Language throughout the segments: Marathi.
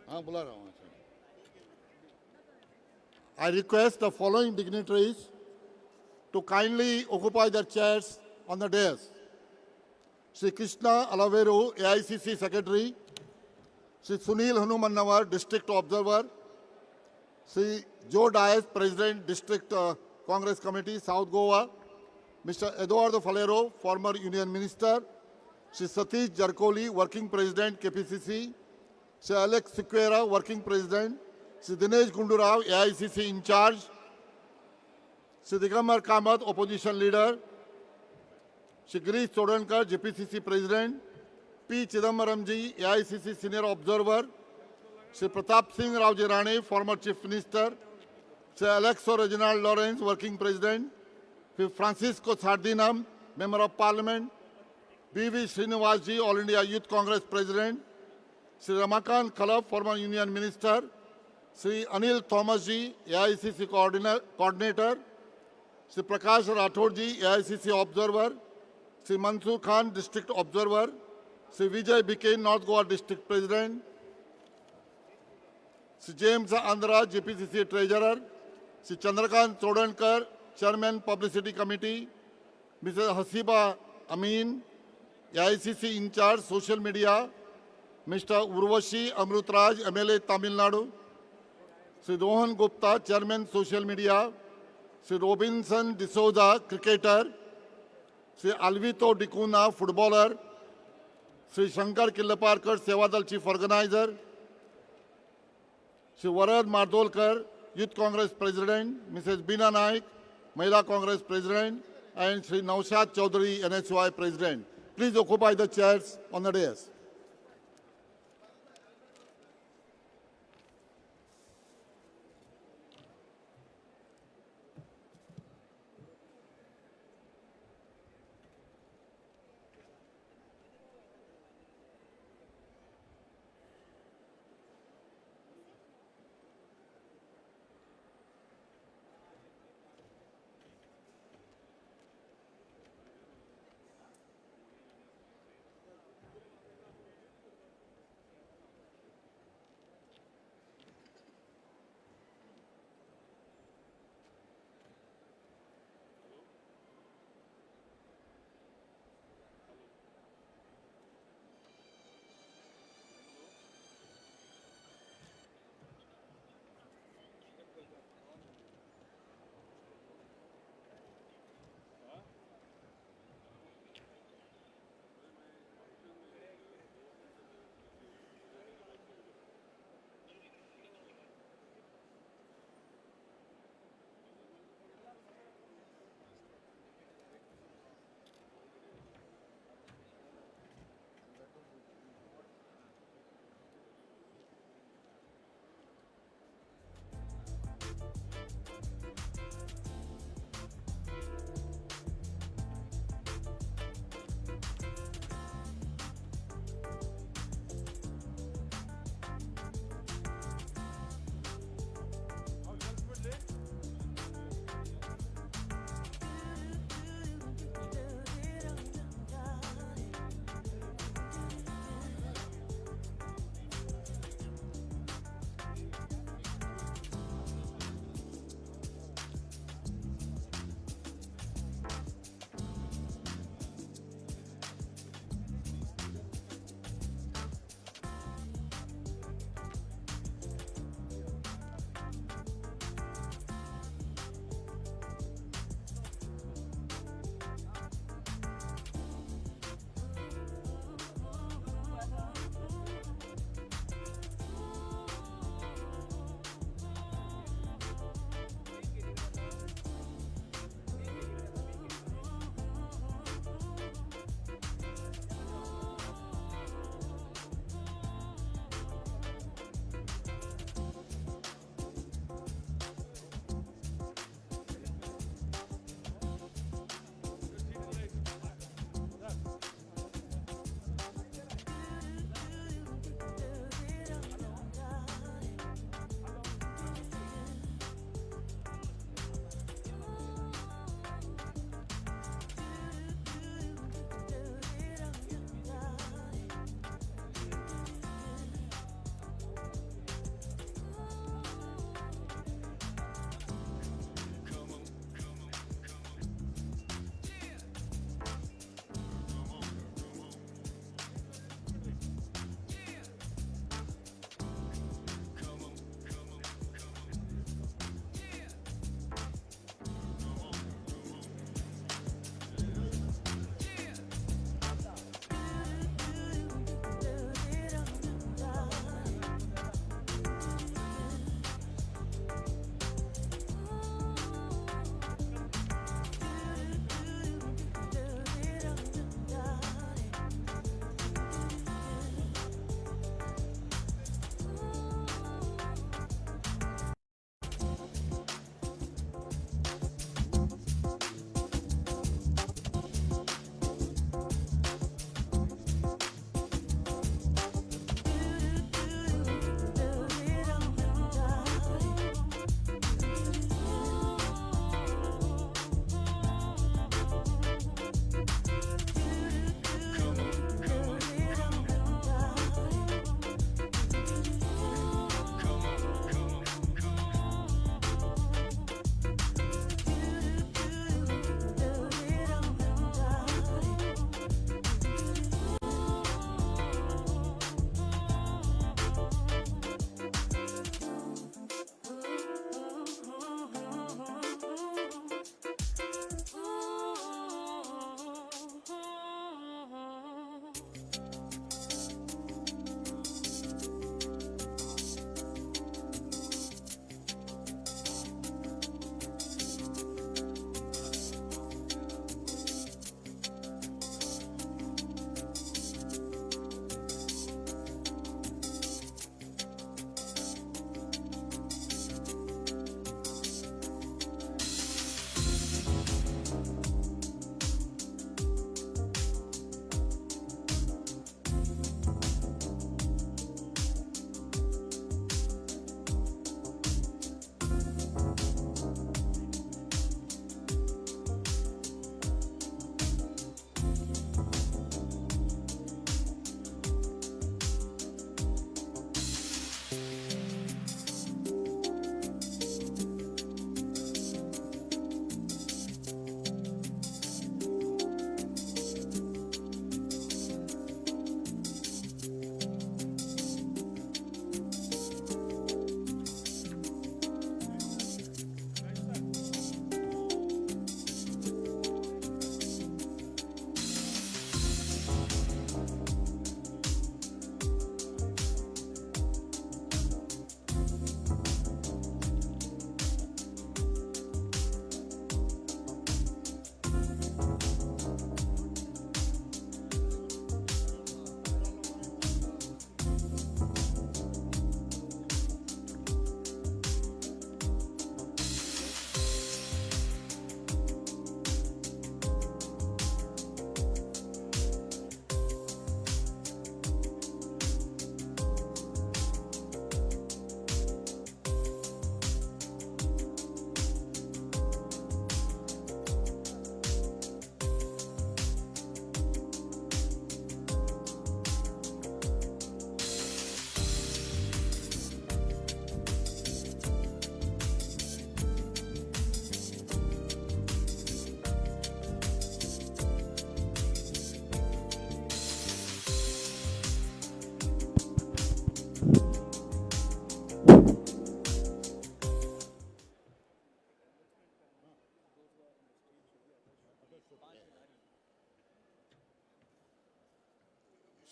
हाँ बुला रहा हूँ. I request the following dignitaries to kindly occupy their chairs on the dais. Sri Krishna Alaveru, AICC Secretary. Sri Sunil Hanumannawar, District Observer. Sri Joe Dias, President, District Congress Committee, South Goa. Mr. Eduardo Falero, former Union Minister. Sri Satish Jarkoli, Working President, KPCC. Sri Alex Sequeira, Working President. Sri Dinesh Gundurao, AICC in charge. Sri Digambar Kamath, Opposition Leader. Shri Girish Chodankar, JPCC President. P. Chidambaramji, AICC Senior Observer. Shri Pratap Singh Raoji Rane, former Chief Minister. Shri Alexo Reginald Lawrence, Working President. Shri Francisco Sardinam, Member of Parliament. B.V. Srinivasji, All India Youth Congress President. Shri Ramakant Khalaf, former Union Minister. Shri Anil Thomasji, AICC Coordinator. Shri Prakash Rathorji, AICC Observer. Shri Mansoor Khan, District Observer. Shri Vijay Bike, North Goa District President. Shri James Andhra, JPCC Treasurer. Shri Chandrakant Chodankar, Chairman Publicity Committee. Mrs. Hasiba Amin, AICC In Charge, Social Media. Mr. Urvashi Amrutraj, MLA Tamil Nadu. Shri Rohan Gupta, Chairman Social Media. Shri Robinson D'Souza, Cricketer. Shri Alvito Dicuna, Footballer. Shri Shankar Killaparkar, Sevadal Chief Organizer. Shri Varad Mardolkar, Youth Congress President. Mrs. Bina Naik, Mahila Congress President. And Shri Naushad Chaudhary, NSY President. Please occupy the chairs on the dais.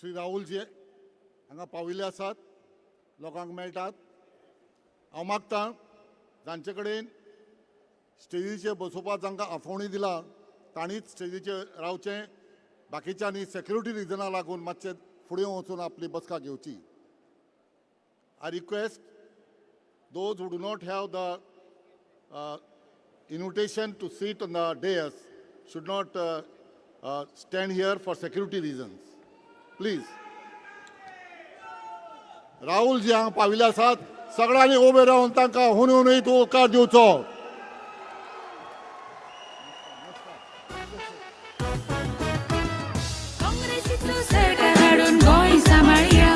Shri Rahulji हांगा पाविल्ले आसात, लोकांक मेळटात. हांव मागतां जांचे कडेन स्टेजीचेर बसोवपाक जांकां आफोवणी दिला तांणीच स्टेजीचेर रावचें. बाकीच्यांनी सेक्युरिटी रिजनाक लागून मातशें फुडें वचून आपली बसका घेवची. I request those who do not have the invitation to sit on the dais should not stand here for security reasons. Please. Rahul ji हांगा पाविल्ले आसात, सगळ्यांनी उबे रावन तांकां हुनहुनीत होकार दिवचो. काँग्रेसीचो सरकार हाडून गोंय सांबाळया,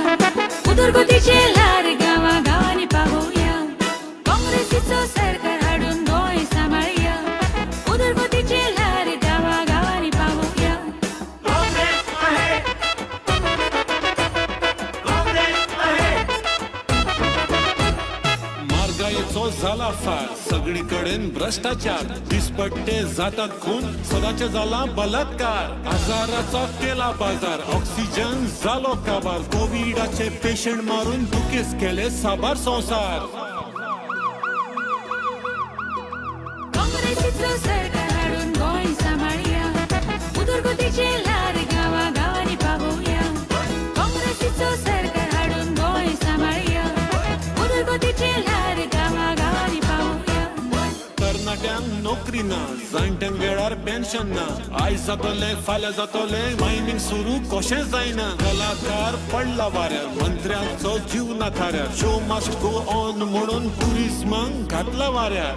उदरगतीचे ल्हार गांवा गांवांनी पावोवया. काँग्रेसीचो सरकार हाडून गोंय सांबाळया, उदरगतीचे ल्हार गांवा गांवांनी पावोवया. महागाईचो जाला फार, सगळीकडेन भ्रष्टाचार, दिसपट्टे जातात खून, सदाचे जाला बलात्कार. आजाराचा केला बाजार, ऑक्सिजन जालो काबार, कोविडाचे पेशंट मारून दुखेस केले साबार संसार. काँग्रेसीचो सरकार हाडून गोंय सांबाळया, उदरगतीचे ल्हार गांवा गांवांनी पावोवया. काँग्रेसीचो सरकार हाडून गोंय सांबाळया, उदरगतीचे ल्हार गांवा गांवांनी पावोवया. तरणाट्यांक नोकरी ना, जाणट्यांक वेळार पेन्शन ना, आयज जातले फाल्यां जातले मायनिंग सुरू कशें जायना. कलाकार पडला वाऱ्यार, मंत्र्यांचो जीव ना थाऱ्यार, शो मस्ट गो ऑन म्हणून टुरिझमांक घातला वाऱ्यार.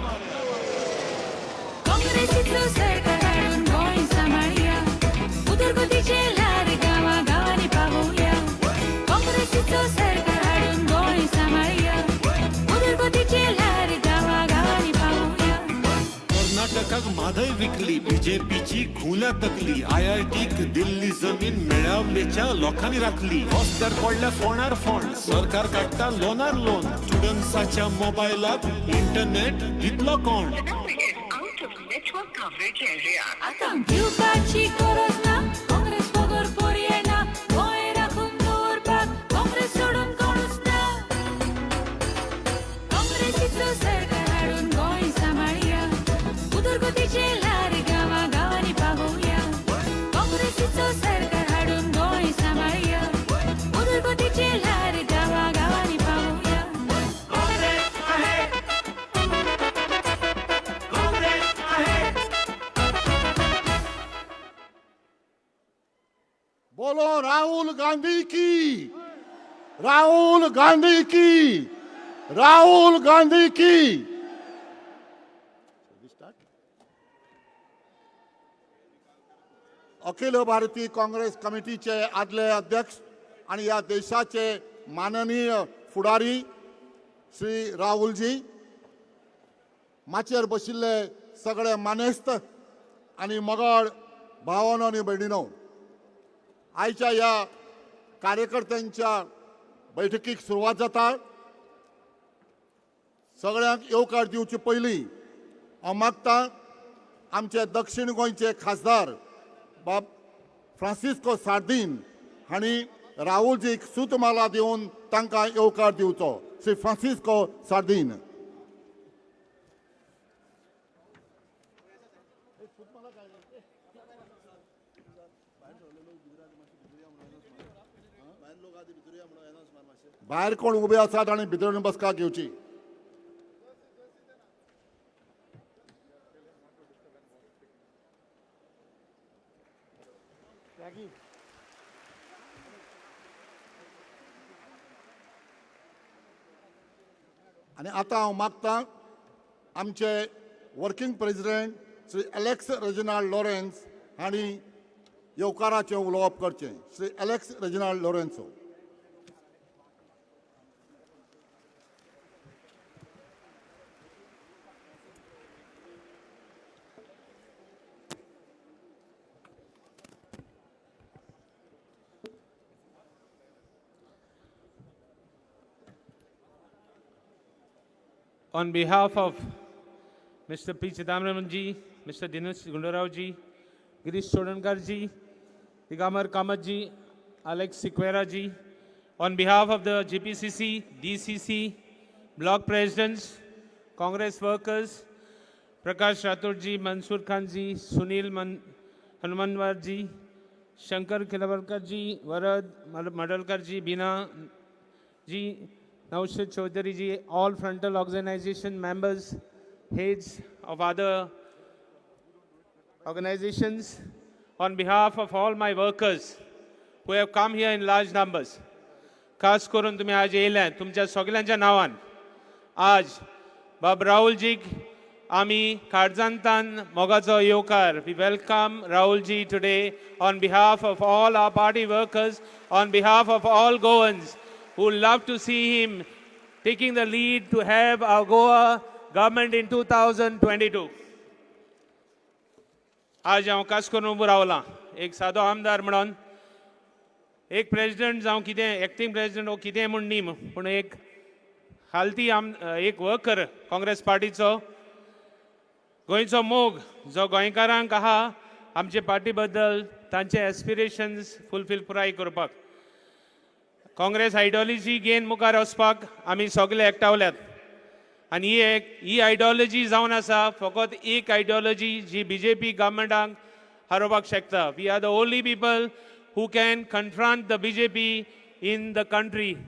काँग्रेसीचो सरकार हाडून गोंय सांबाळया, उदरगतीचे ल्हार गांवा गांवांनी पावोवया. काँग्रेसीचो सरकार हाडून गोंय सांबाळया, उदरगतीचे ल्हार गांवा गांवांनी पावोवया. कर्नाटकाक म्हादय विकली, बीजेपीची खुल्या तकली, IITक दिल्ली जमीन मेळावलेच्या लोकांनी राखली. रस्त्यार पडल्या फोंडार फोंड, सरकार काडटा लोनार लोन, स्टुडंट्साच्या मोबायलाक इंटरनेट दितलो कोण. आतां भिवपाची गरज ना, काँग्रेस बगर पर्यायना, गोंय राखून दवरपाक काँग्रेस सोडून कोणूच ना. काँग्रेसीचो सरकार हाडून गोंय सांबाळया, उदरगतीचे ल्हार गांवा गांवांनी पावोवया. काँग्रेसीचो सरकार हाडून गोंय सांबाळया, उदरगतीचे ल्हार गांवा गांवांनी पावोवया. बोलो राहुल गांधी की, राहुल गांधी की, राहुल गांधी की. अखिल भारतीय काँग्रेस कमिटीचे आदले अध्यक्ष आणि या देशाचे माननीय फुडारी श्री राहुलजी, माचयेर बशिल्ले सगळे मानेस्त आणि मगड भावांनो आणि भयणीनो, आयच्या ह्या कार्यकर्त्यांच्या बैठकीक सुरवात जाता. सगळ्यांक येवकार दिवचे पयलीं हांव मागतां आमचे दक्षिण गोंयचे खासदार बाब फ्रांसिस्को सार्दीन हांणी राहुलजीक सूतमाला दिवन तांकां येवकार दिवचो. Shri Francisco sardine. भायर कोण उबे आसात आनी भितर बसका घेवची. आनी आतां हांव मागतां आमचे working president Shri Alex Reginald Lawrence हांणी येवकाराचें उलोवप करचें. Shri Alex Reginald Lourenço. On behalf of Mr. P. Chidambaram ji, Mr. Dinesh Gundurao ji, Girish Chodankar ji, Digamar Kamat ji, Alex Sequeira ji, on behalf of the GPCC, DCC, block presidents, Congress workers, Prakash Rathod ji, Mansoor Khan ji, Hanumanwar ji, Shankar Khilavarkar ji, Varad Madalkar ji, Bina ji, Naushad Chaudhary ji, all frontal organization members, heads of other organizations, on behalf of all my workers who have come here in large numbers. खास करून तुम्ही आज येयले तुमच्या सगळ्यांच्या नावान आज बाब राहुलजीक आमी काळजांतान मोगाचो येवकार. We welcome Rahulji today on behalf of all our party workers, on behalf of all Goans who love to see him taking the lead to have our Goa government in 2022. आज हांव खास करून उबो रावलां एक सादो आमदार म्हणून. एक प्रेसिडेंट जावं कितें एक्टिंग प्रेसिडेंट वो कितें म्हूण न्ही पूण एक हालती एक वर्कर काँग्रेस पार्टीचो गोंयचो मोग जो गोंयकारांक आहा आमचे पार्टी बद्दल तांचे एस्पिरेशन्स फुलफील पुराय करपाक. काँग्रेस आयडियोलॉजी घेवन मुखार वचपाक आमी सगळे एकठावल्यात आनी ही आयडियोलॉजी जावन आसा फकत एक आयडियोलॉजी जी BJP गव्हर्मेंटाक हारोवपाक शकता. We are the only people who can confront the BJP in the country.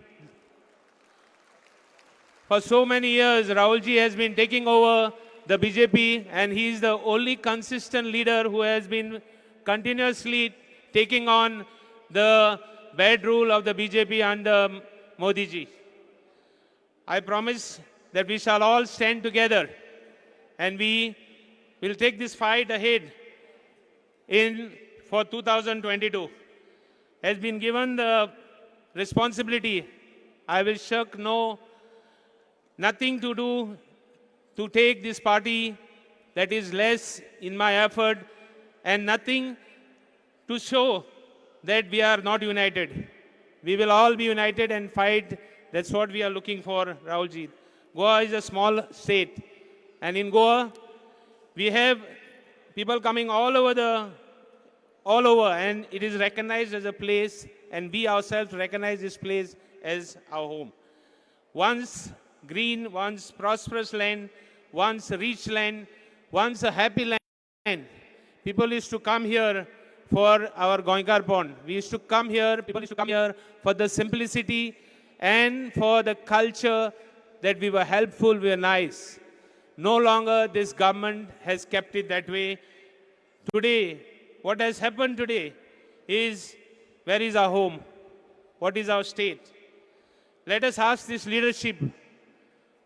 For so many years, Rahulji has been taking over the BJP and he is the only consistent leader who has been continuously taking on the bad rule of the BJP under Modi ji. I promise that we shall all stand together and we will take this fight ahead for 2022. Has been given the responsibility. I will shirk nothing to do to take this party that is less in my effort and nothing to show that we are not united. We will all be united and fight. That's what we are looking for, Rahulji. Goa is a small state and in Goa we have people coming all over and it is recognized as a place and we ourselves recognize this place as our home. Once green, once prosperous land, once rich land, once a happy land. People used to come here for our Goinkar Pond. People used to come here for the simplicity and for the culture that we were helpful, we were nice. No longer this government has kept it that way. Today, what has happened today is, where is our home? What is our state? Let us ask this leadership,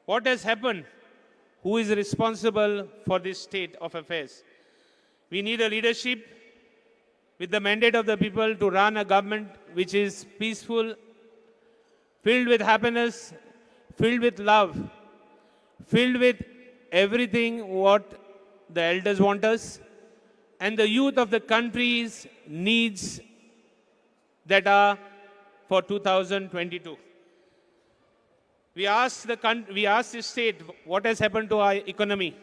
what has happened? Who is responsible for this state of affairs? We need a leadership with the mandate of the people to run a government which is peaceful, filled with happiness, filled with love, filled with everything what the elders want us, and the youth of the country's needs that are for 2022. We ask the state, what has happened to our economy?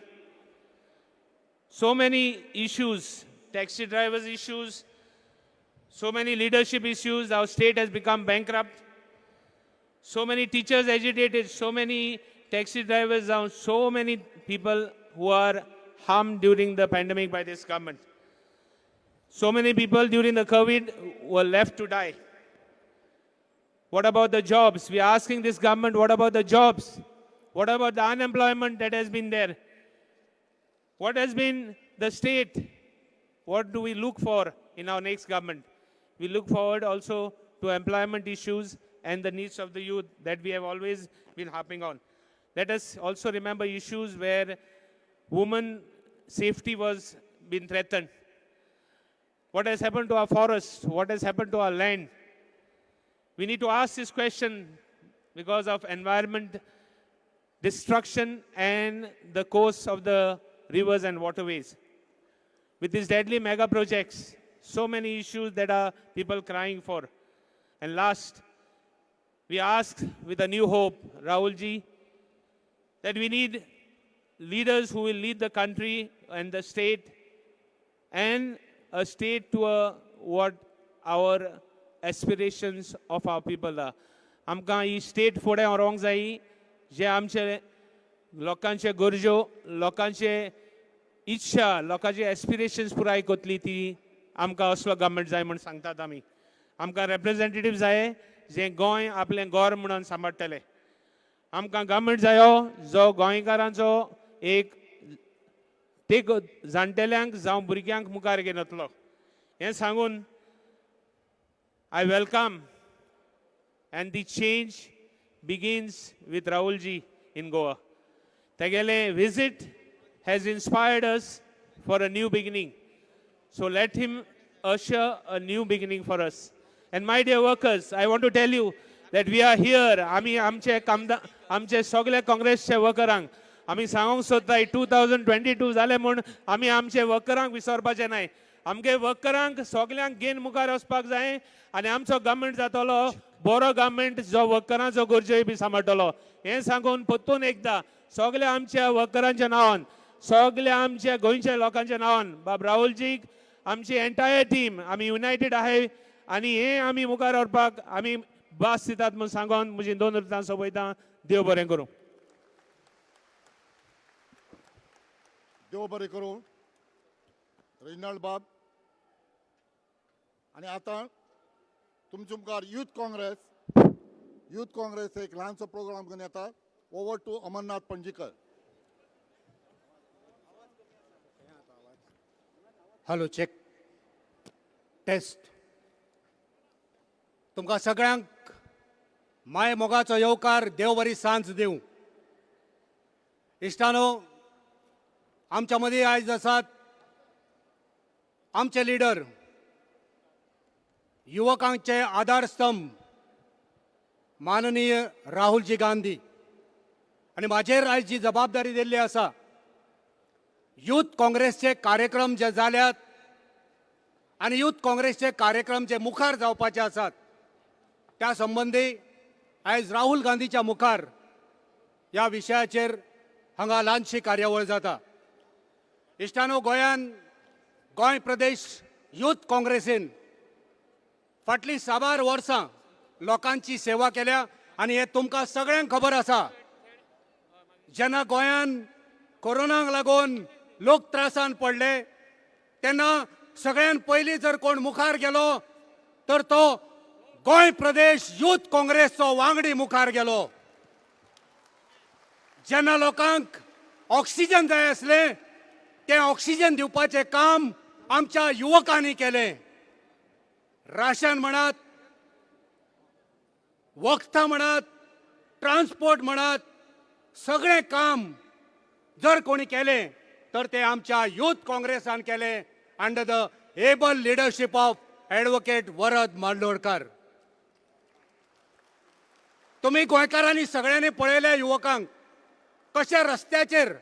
So many issues, taxi drivers issues, so many leadership issues, our state has become bankrupt. So many teachers agitated, so many taxi drivers down, so many people who are harmed during the pandemic by this government. So many people during the COVID were left to die. What about the jobs? We are asking this government, what about the jobs? What about the unemployment that has been there? What has been the state? What do we look for in our next government? We look forward also to employment issues and the needs of the youth that we have always been harping on. Let us also remember issues where women safety was being threatened. What has happened to our forests? What has happened to our land? We need to ask this question because of environment destruction and the course of the rivers and waterways. With these deadly mega projects, so many issues that are people crying for. And last, we ask with a new hope, Rahulji, that we need leaders who will lead the country and the state and a state to what our aspirations of our people आमकां ही स्टेट फुडें व्हरोंक जाय जे आमचे लोकांचे गरजो लोकांचे इच्छा लोकांचे एस्पिरेशन्स पुराय करतली ती आमकां असलो गव्हर्मेंट जाय म्हूण सांगतात आमी आमकां रिप्रेझेंटेटिव्ह जाय जे गोंय आपलें गोर म्हणून सांबाळटले आमकां गव्हर्मेंट जायो जो गोंयकारांचो एक ते जाणटेल्यांक जावं भुरग्यांक मुखार घेवन वतलो हें सांगून I welcome and the change begins with Rahulji in Goa तेगेले visit has inspired us for a new beginning. So let him usher a new beginning for us. And my dear workers, I want to tell you that we are here. आमी आमचे सगळे काँग्रेसचे वर्करांक आमी सांगूंक सोदताय 2022 जालें म्हूण आमी आमचे वर्करांक विसरपाचें नाय आमगे वर्करांक सगळ्यांक घेवन मुखार वचपाक जाय आनी आमचो गव्हर्मेंट जातलो बरो गव्हर्मेंट जो वर्करांचो गरजोय बी सांबाळटलो हें सांगून परतून एकदां सगळ्या आमच्या वर्करांच्या नांवान सगळ्या आमच्या गोंयच्या लोकांच्या नांवान बाब राहुलजीक आमची एंटायर टीम आमी युनायटेड आहे आनी हे आमी मुखार व्हरपाक आमी भास दितात म्हूण सांगून म्हजी 2 उतां सोंपयता देव बरें करूं देव बरें करूं रेजिनाल्ड बाब आनी आतां तुमचे मुखार यूथ काँग्रेस एक ल्हानसो प्रोग्राम घेवन येता over to Amarnath Panjikar hello check test तुमकां सगळ्यांक माय मोगाचो येवकार देव बरी सांज दिवं इश्टानो आमच्या मदीं आयज आसात आमचे लिडर युवकांचे आधारस्तंभ माननीय राहुलजी गांधी आणि माझेर आयज जी जबाबदारी दिल्ली आसा यूथ काँग्रेसचे कार्यक्रम जे जाल्यात आणि यूथ काँग्रेसचे कार्यक्रम जे मुखार जावपाचे आसात त्या संबंधी आयज राहुल गांधीच्या मुखार ह्या विशयाचेर हांगा ल्हानशी कार्यावळ जाता इश्टानो गोंय प्रदेश यूथ काँग्रेसीन फाटलीं 6 वर्सां लोकांची सेवा केल्या आणि हे तुमकां सगळ्यांक खबर आसा जेन्ना गोंयान कोरोनाक लागून लोक त्रासान पडले तेन्ना सगळ्यान पयलीं जर कोण मुखार गेलो तर तो गोंय प्रदेश यूथ काँग्रेसचो वांगडी मुखार गेलो जेन्ना लोकांक ऑक्सिजन जाय आसलें तें ऑक्सिजन दिवपाचें काम आमच्या युवकांनी केलें राशन म्हणत वखदां म्हणत ट्रान्सपोर्ट म्हणत सगळें काम जर कोणी केलें तर ते आमच्या यूथ काँग्रेसान केलें under the able leadership of advocate Varad Mardolkar तुम्ही गोंयकारांनी सगळ्यांनी पळयल्या युवकांक कशे रस्त्याचेर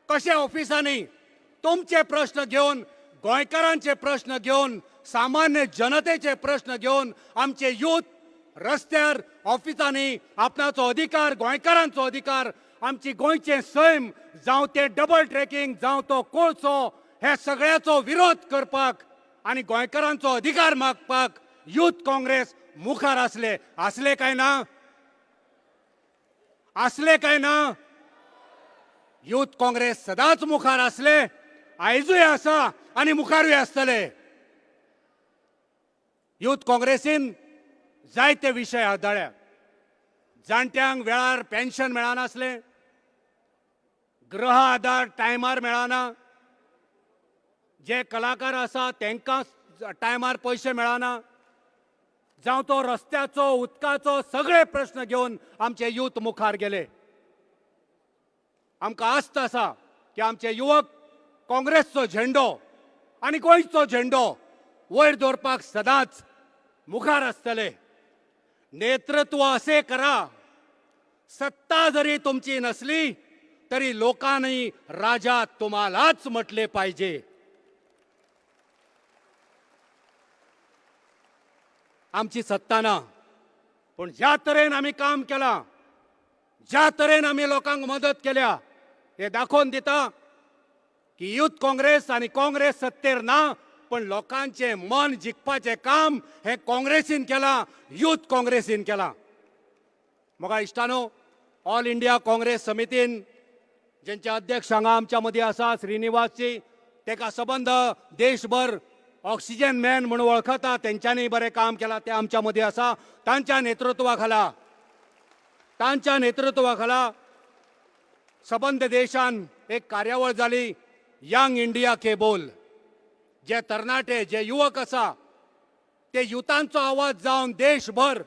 कशे ऑफिसांनी तुमचे प्रश्न घेवन गोंयकारांचे प्रश्न घेवन सामान्य जनतेचे प्रश्न घेवन आमचे यूथ रस्त्यार ऑफिसांनी आपणाचो अधिकार गोंयकारांचो अधिकार आमची गोंयचे सैम जावं ते डबल ट्रॅकिंग जावं तो कोळसो हे सगळ्याचो विरोध करपाक आणि गोंयकारांचो अधिकार मागपाक यूथ काँग्रेस मुखार असले काय ना यूथ काँग्रेस सदांच मुखार असले आयजूय आसा आणि मुखारूय आसतले यूथ काँग्रेसीन जायते विशय हाताळ्या जाणट्यांक वेळार पेन्शन मेळनासलें गृह आधार टायमार मेळना जे कलाकार आसा तांकां टायमार पयशे मेळना जावं तो रस्त्याचो उदकाचो सगळे प्रश्न घेवन आमचे यूथ मुखार गेले आमकां आस्त आसा की आमचे युवक काँग्रेसचो झेंडो आनी गोंयचो झेंडो वयर दवरपाक सदांच मुखार आसतले नेतृत्व असे करा सत्ता जरी तुमची नसली तरी लोकांनी राजा तुम्हालाच म्हटले पाहिजे आमची सत्ता ना पण ज्या तरेन आम्ही काम केला ज्या तरेन आम्ही लोकांक मदत केल्या हे दाखवून दिता की यूथ काँग्रेस आणि काँग्रेस सत्तेर ना पण लोकांचे मन जिखपाचे काम हे काँग्रेसीन केला, युथ काँग्रेसीन केला. म्हाका इश्टानो, ऑल इंडिया काँग्रेस समितीन ज्यांचे अध्यक्ष हांगा आमच्या मदीं आसा श्रीनिवासजी, तेका सबंद देशभर ऑक्सिजन मॅन म्हणून वळखता, तेंच्यांनी बरें काम केलां, ते आमच्या मदीं आसा. तांच्या नेतृत्वा खाला सबंद देशान एक कार्यावळ जाली, यंग इंडिया के बोल. जे तरणाटे, जे युवक आसा, ते युथांचो आवाज जावन देशभर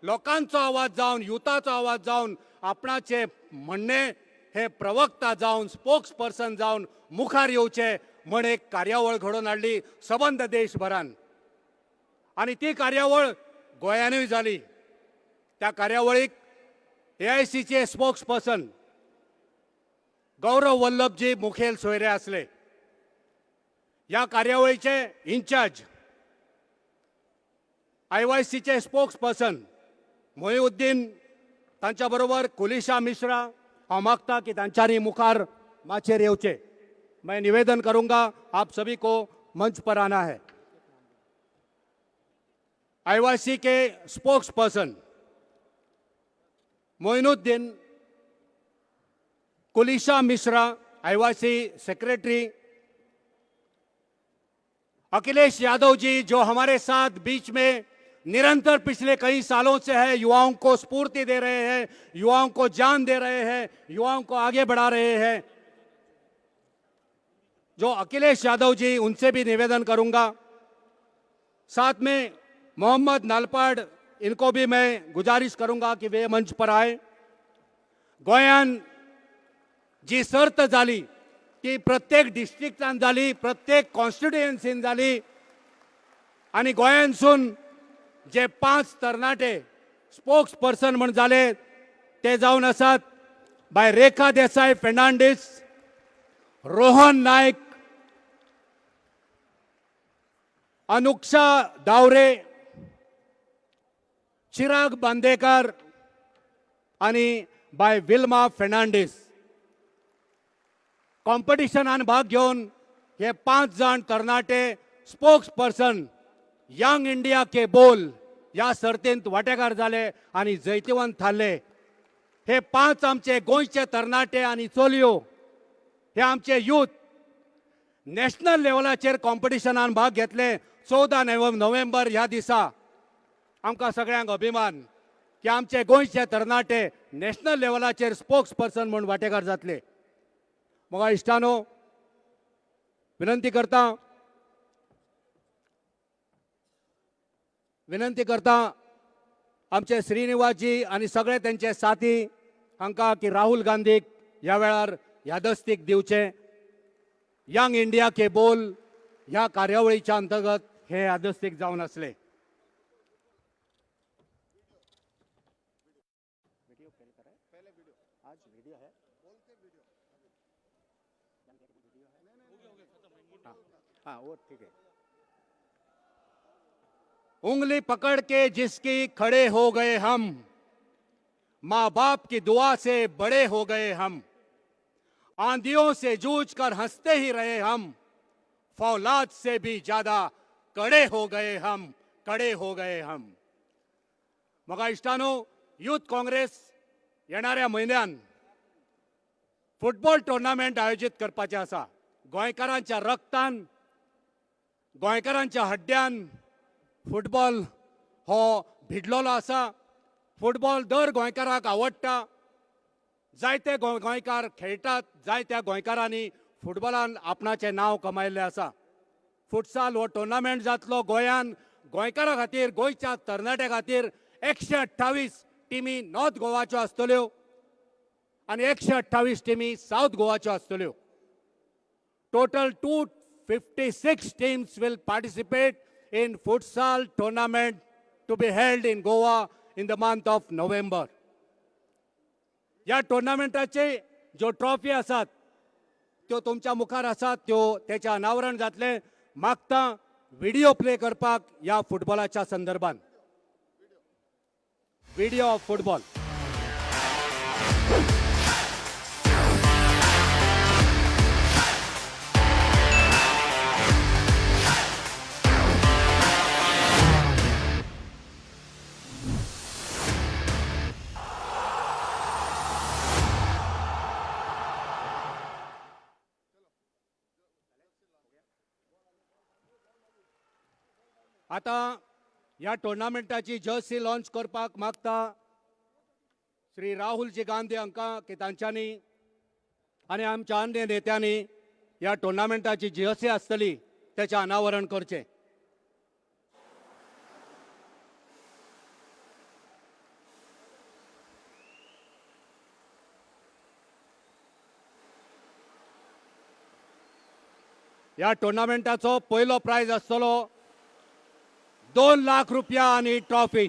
लोकांचो आवाज जावन, युथाचो आवाज जावन, आपणाचे म्हणणे हे प्रवक्ता जावन, स्पोक्स पर्सन जावन मुखार येवचे म्हण एक कार्यावळ घडोवन हाडली सबंद देशभरान. आणि ती कार्यावळ गोंयानूय जाली. त्या कार्यावळीक AICचे स्पोक्स पर्सन गौरव वल्लभजी मुखेल सोयरे असले. ह्या कार्यावळीचे इन्चार्ज IYCचे स्पोक्स पर्सन मोहिउद्दीन, तांच्या बरोबर कुलिशा मिश्रा. हांव मागता की तांच्यांनी मुखार माचेर येवचे. मैं निवेदन करूंगा, आप सभी को मंच पर आना है. IYC के spokesperson Moinuddin, Kulisha Mishra, IYC secretary Akhilesh Yadav ji, जो हमारे साथ बीच में निरंतर पिछले कई सालों से है, युवाओं को स्फूर्ति दे रहे हैं, युवाओं को जान दे रहे हैं, युवाओं को आगे बढ़ा रहे हैं. जो अखिलेश यादव जी, उनसे भी निवेदन करूंगा. साथ में मोहम्मद नालपाड़, इनको भी मैं गुजारिश करूंगा कि वे मंच पर आए. गोंयान जी सर्त जाली ती प्रत्येक डिस्ट्रिक्टान जाली, प्रत्येक कॉन्स्टिट्युएन्सीन जाली. आणि गोंयांसून जे 5 तरणाटे स्पोक्स पर्सन म्हण जाले ते जावन आसात बाय रेखा देसाई फेर्नांडीस, रोहन नायक, अनुक्षा दावरे, चिराग बांदेकर आणि बाय विल्मा फेर्नांडीस. कॉम्पिटिशनान भाग घेवन हे 5 जण तरणाटे स्पोक्स पर्सन यंग इंडिया के बोल या सर्तींत वांटेकार जाले आणि जैतिवंत थारले. हे 5 आमचे गोंयचे तरणाटे आणि चलयो, हे आमचे यूथ नॅशनल लेवलाचेर कॉम्पिटिशनान भाग घेतले. 14 नोव्हेंबर ह्या दिसा आमकां सगळ्यांक अभिमान की आमचे गोंयचे तरणाटे नॅशनल लेवलाचेर स्पोक्स पर्सन म्हणून वांटेकार जातले. म्हाका इश्टानो, विनंती करता आमचे श्रीनिवासजी आणि सगळे त्यांचे साथी हांकां की राहुल गांधीक ह्या वेळार यादस्तीक दिवचे. यंग इंडिया के बोल ह्या कार्यावळीच्या अंतर्गत हे यादस्तीक जावन आसले. हाँ, वो ठीक है. उंगली पकड़ के जिसकी खड़े हो गए हम, माँ बाप की दुआ से बड़े हो गए हम, आंधियों से जूझ कर हंसते ही रहे हम, फौलाद से भी ज्यादा कड़े हो गए हम. मगा इष्टानो, यूथ काँग्रेस येणाऱ्या म्हयन्यान फुटबॉल टुर्नामेंट आयोजित करपाचें आसा. गोंयकारांच्या रक्तान, गोंयकारांच्या हड्ड्यान फुटबॉल हो भिडलेलो आसा. फुटबॉल दर गोंयकाराक आवडटा. जायते गोंयकार खेळटात. जायत्या गोंयकारांनी फुटबॉलान आपणाचें नांव कमायल्लें आसा. फुटसाल हो टुर्नामेंट जातलो गोंयान. गोंयकारां खातीर, गोंयच्या तरणाट्यां खातीर 128 टिमी नॉर्थ गोवाच्यो आसतल्यो आनी 128 टिमी साउथ गोवाच्यो आसतल्यो. Total 256 teams will participate in futsal tournament to be held in Goa in the month of November. या टुर्नामेंटाचे जो ट्रॉफी आसात त्यो तुमच्या मुखार आसात, त्यो त्याचे अनावरण जातले. मागता व्हिडिओ प्ले करपाक या फुटबॉलाच्या संदर्भात. Video off football. आता ह्या टोर्नामेंटाची जर्सी लॉन्च करपाक मागता श्री राहुलजी गांधी हांकां की तांच्यांनी आनी आमच्या अन्य नेत्यांनी ह्या टोर्नामेंटाची जर्सी आसतली तेचें अनावरण करचें. ह्या टोर्नामेंटाचो पयलो प्रायज आसतलो 2 लाख रुपया आनी ट्रॉफी.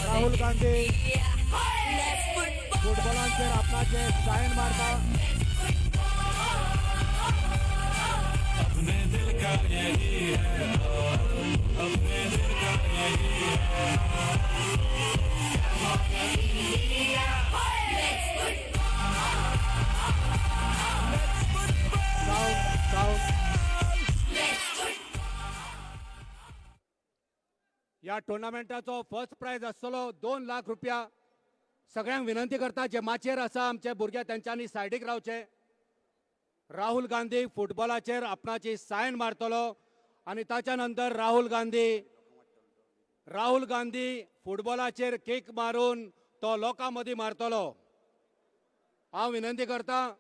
राहुल गांधी फुटबॉलांचेर आपणाचे सायन मारता. या टोर्नामेंटाचो फर्स्ट प्राइज आसतलो 2 लाख रुपया. सगळ्यांक विनंती करता जे माचेर आसा आमचे भुरगे त्यांच्यानी सायडीक रावचे. राहुल गांधी फुटबॉलाचेर आपणाची सायन मारतलो आणि ताच्या नंतर राहुल गांधी फुटबॉलाचेर किक मारून तो लोकां मदीं मारतलो. हांव विनंती करता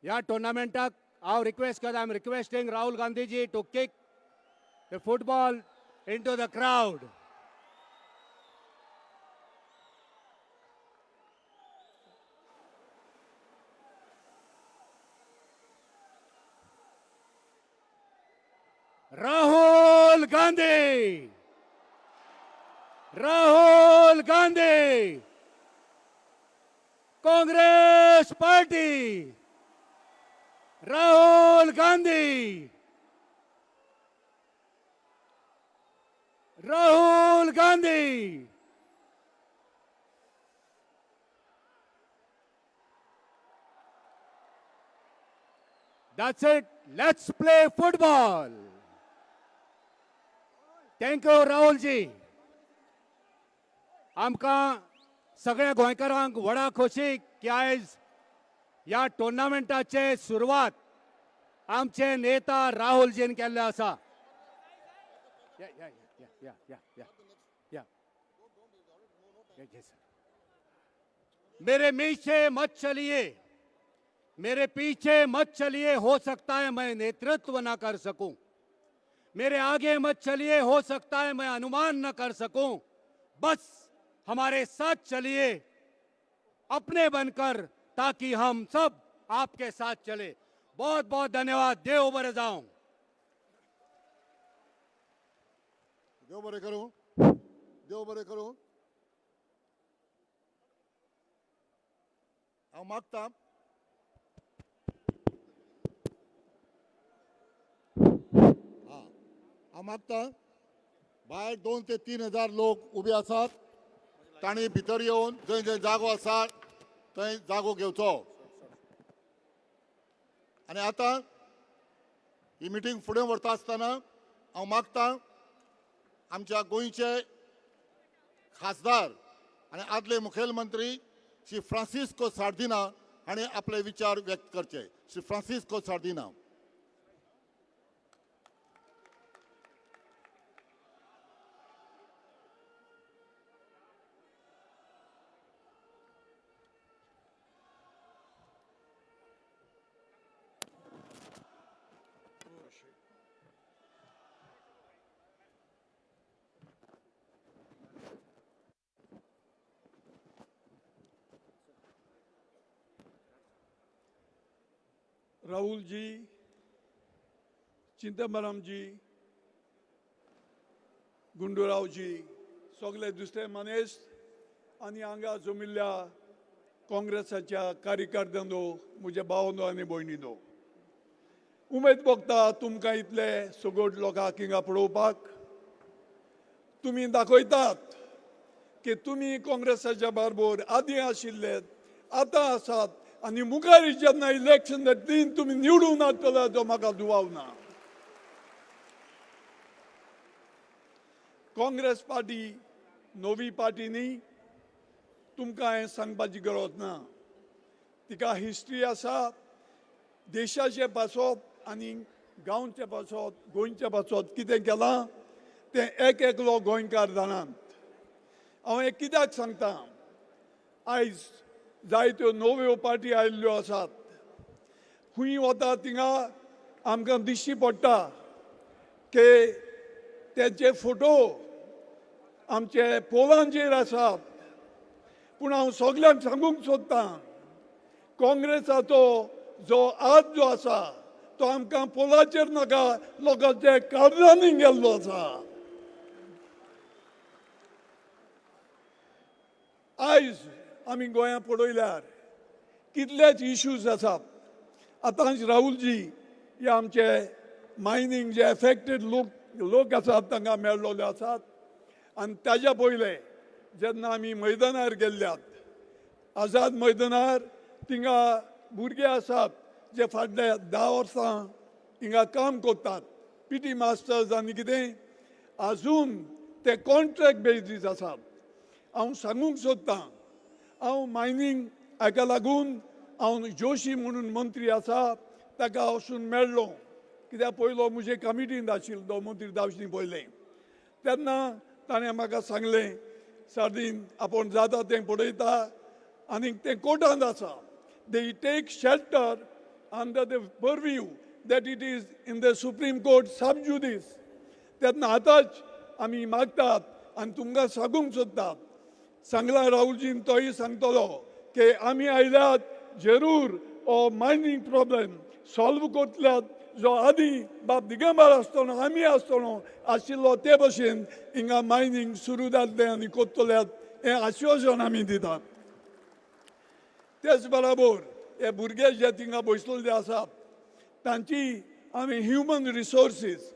या टोर्नामेंटाक हांव रिक्वेस्ट करता. I am requesting Rahul Gandhiji to kick the football into the crowd. Rahul Gandhi Congress party. Rahul Gandhi That's it. Let's play football. Thank you, Rahulji. आमकां सगळ्या गोंयकारांक व्हडा खोशी की आयज या टोर्नामेंटाचे सुरवात आमचे नेता राहुलजीन केल्ले आसा. मेरे पीछे मत चलिए हो सकता है मैं नेतृत्व ना कर सकूं. मेरे आगे मत चलिए हो सकता है मैं अनुमान न कर सकूं. बस हमारे साथ चलिए अपने बनकर ताकि हम सब आपके साथ चले. बहुत बहुत धन्यवाद. देव बरे जाऊं. देव बरे करूं. हांव मागता भायर 2 ते 3 हजार लोक उबे आसात. तांणी भितर येवन जंय जंय जागो आसा थंय जागो घेवचो. आनी आतां ही मिटींग फुडें व्हरता आसतना हांव मागतां आमच्या गोंयचे खासदार आनी आदले मुखेलमंत्री श्री फ्रांसिस्को सार्दिना हांणी आपले विचार व्यक्त करचे. श्री फ्रांसिस्को सार्दिना. राहुल जी, चिदंबरम जी, गुंडूराव जी, सगळे दुसरे मनीस आनी हांगा जमिल्ल्या काँग्रेसाच्या कार्यकर्त्यांनो, म्हजे भावंदो आनी भयणींनो, उमेद भोगता तुमकां इतले सगोट लोकांक हिंगा पळोवपाक. तुमी दाखयतात की तुमी काँग्रेसाच्या बरोबर आदीं आशिल्ले, आतां आसात आनी मुखार जेन्ना इलेक्शन जातलीं तुमी निवडून हाडटले हाचो म्हाका दुबाव ना. काँग्रेस पार्टी नवी पार्टी न्ही, तुमकां हें सांगपाची गरज ना. तिका हिस्ट्री आसा. देशाचे पासत आनी गांवचे पासत, गोंयचे पासत कितें केलां तें एक एकलो गोंयकार जाणात. हांव हें कित्याक सांगता, आयज जायत्यो नव्यो पार्टी आयिल्ल्यो आसात. खंय वता थिंगा आमकां दिश्टी पडटा की तेचे फोटो आमचे पोलांचेर आसात. पूण हांव सगळ्यांक सांगूंक सोदतां, काँग्रेसाचो जो आज जो आसा तो आमकां पोलाचेर नाका, लोकांचे कार्डांनी गेल्लो आसा. आयज आमी गोंयांत पळयल्यार कितलेच इश्यूज आसात. आतांच राहुलजी हे आमचे मायनींग जे एफेक्टेड लोक आसात तांकां मेळ्ळोले आसात. आनी ताज्या पयलें जेन्ना आमी मैदानार गेल्ल्यात, आझाद मैदानार, थिंगा भुरगे आसात जे फाटले 10 वर्सां हिंगा काम करतात, पीटी मास्टर्स आनी कितें, आजून ते कॉन्ट्रॅक्ट बेजीस आसात. हांव सांगूंक सोदतां, हांव मायनींग हाका लागून हांव जोशी म्हणून मंत्री आसा ताका वचून मेळ्ळो, कित्याक पयलो म्हजे कमिटींत आशिल्लो मंत्री जावचे पयलें. तेन्ना ताणें म्हाका सांगलें, सार्दीन आपूण जाता तें पळयता आनी तें कोर्टांत आसा. They take shelter under the purview that it is in the supreme court sub judice. तेन्ना आतांच आमी मागतात आनी तुमकां सांगूंक सोदतात, सांगला राहुलजीन तोय सांगतलो की आमी आयल्यात जरूर हो मायनींग प्रॉब्लेम सॉल्व करतल्यात, जो आदीं बाब दिगंबर आसतना आमी आसतना आशिल्लो ते भशेन हिंगा मायनींग सुरू जातलें आनी करतल्यात हें आश्वासन आमी दितात. तेच बरोबर हे भुरगे जे थिंगा बसलेले आसात तांची आमी ह्युमन रिसोर्सीस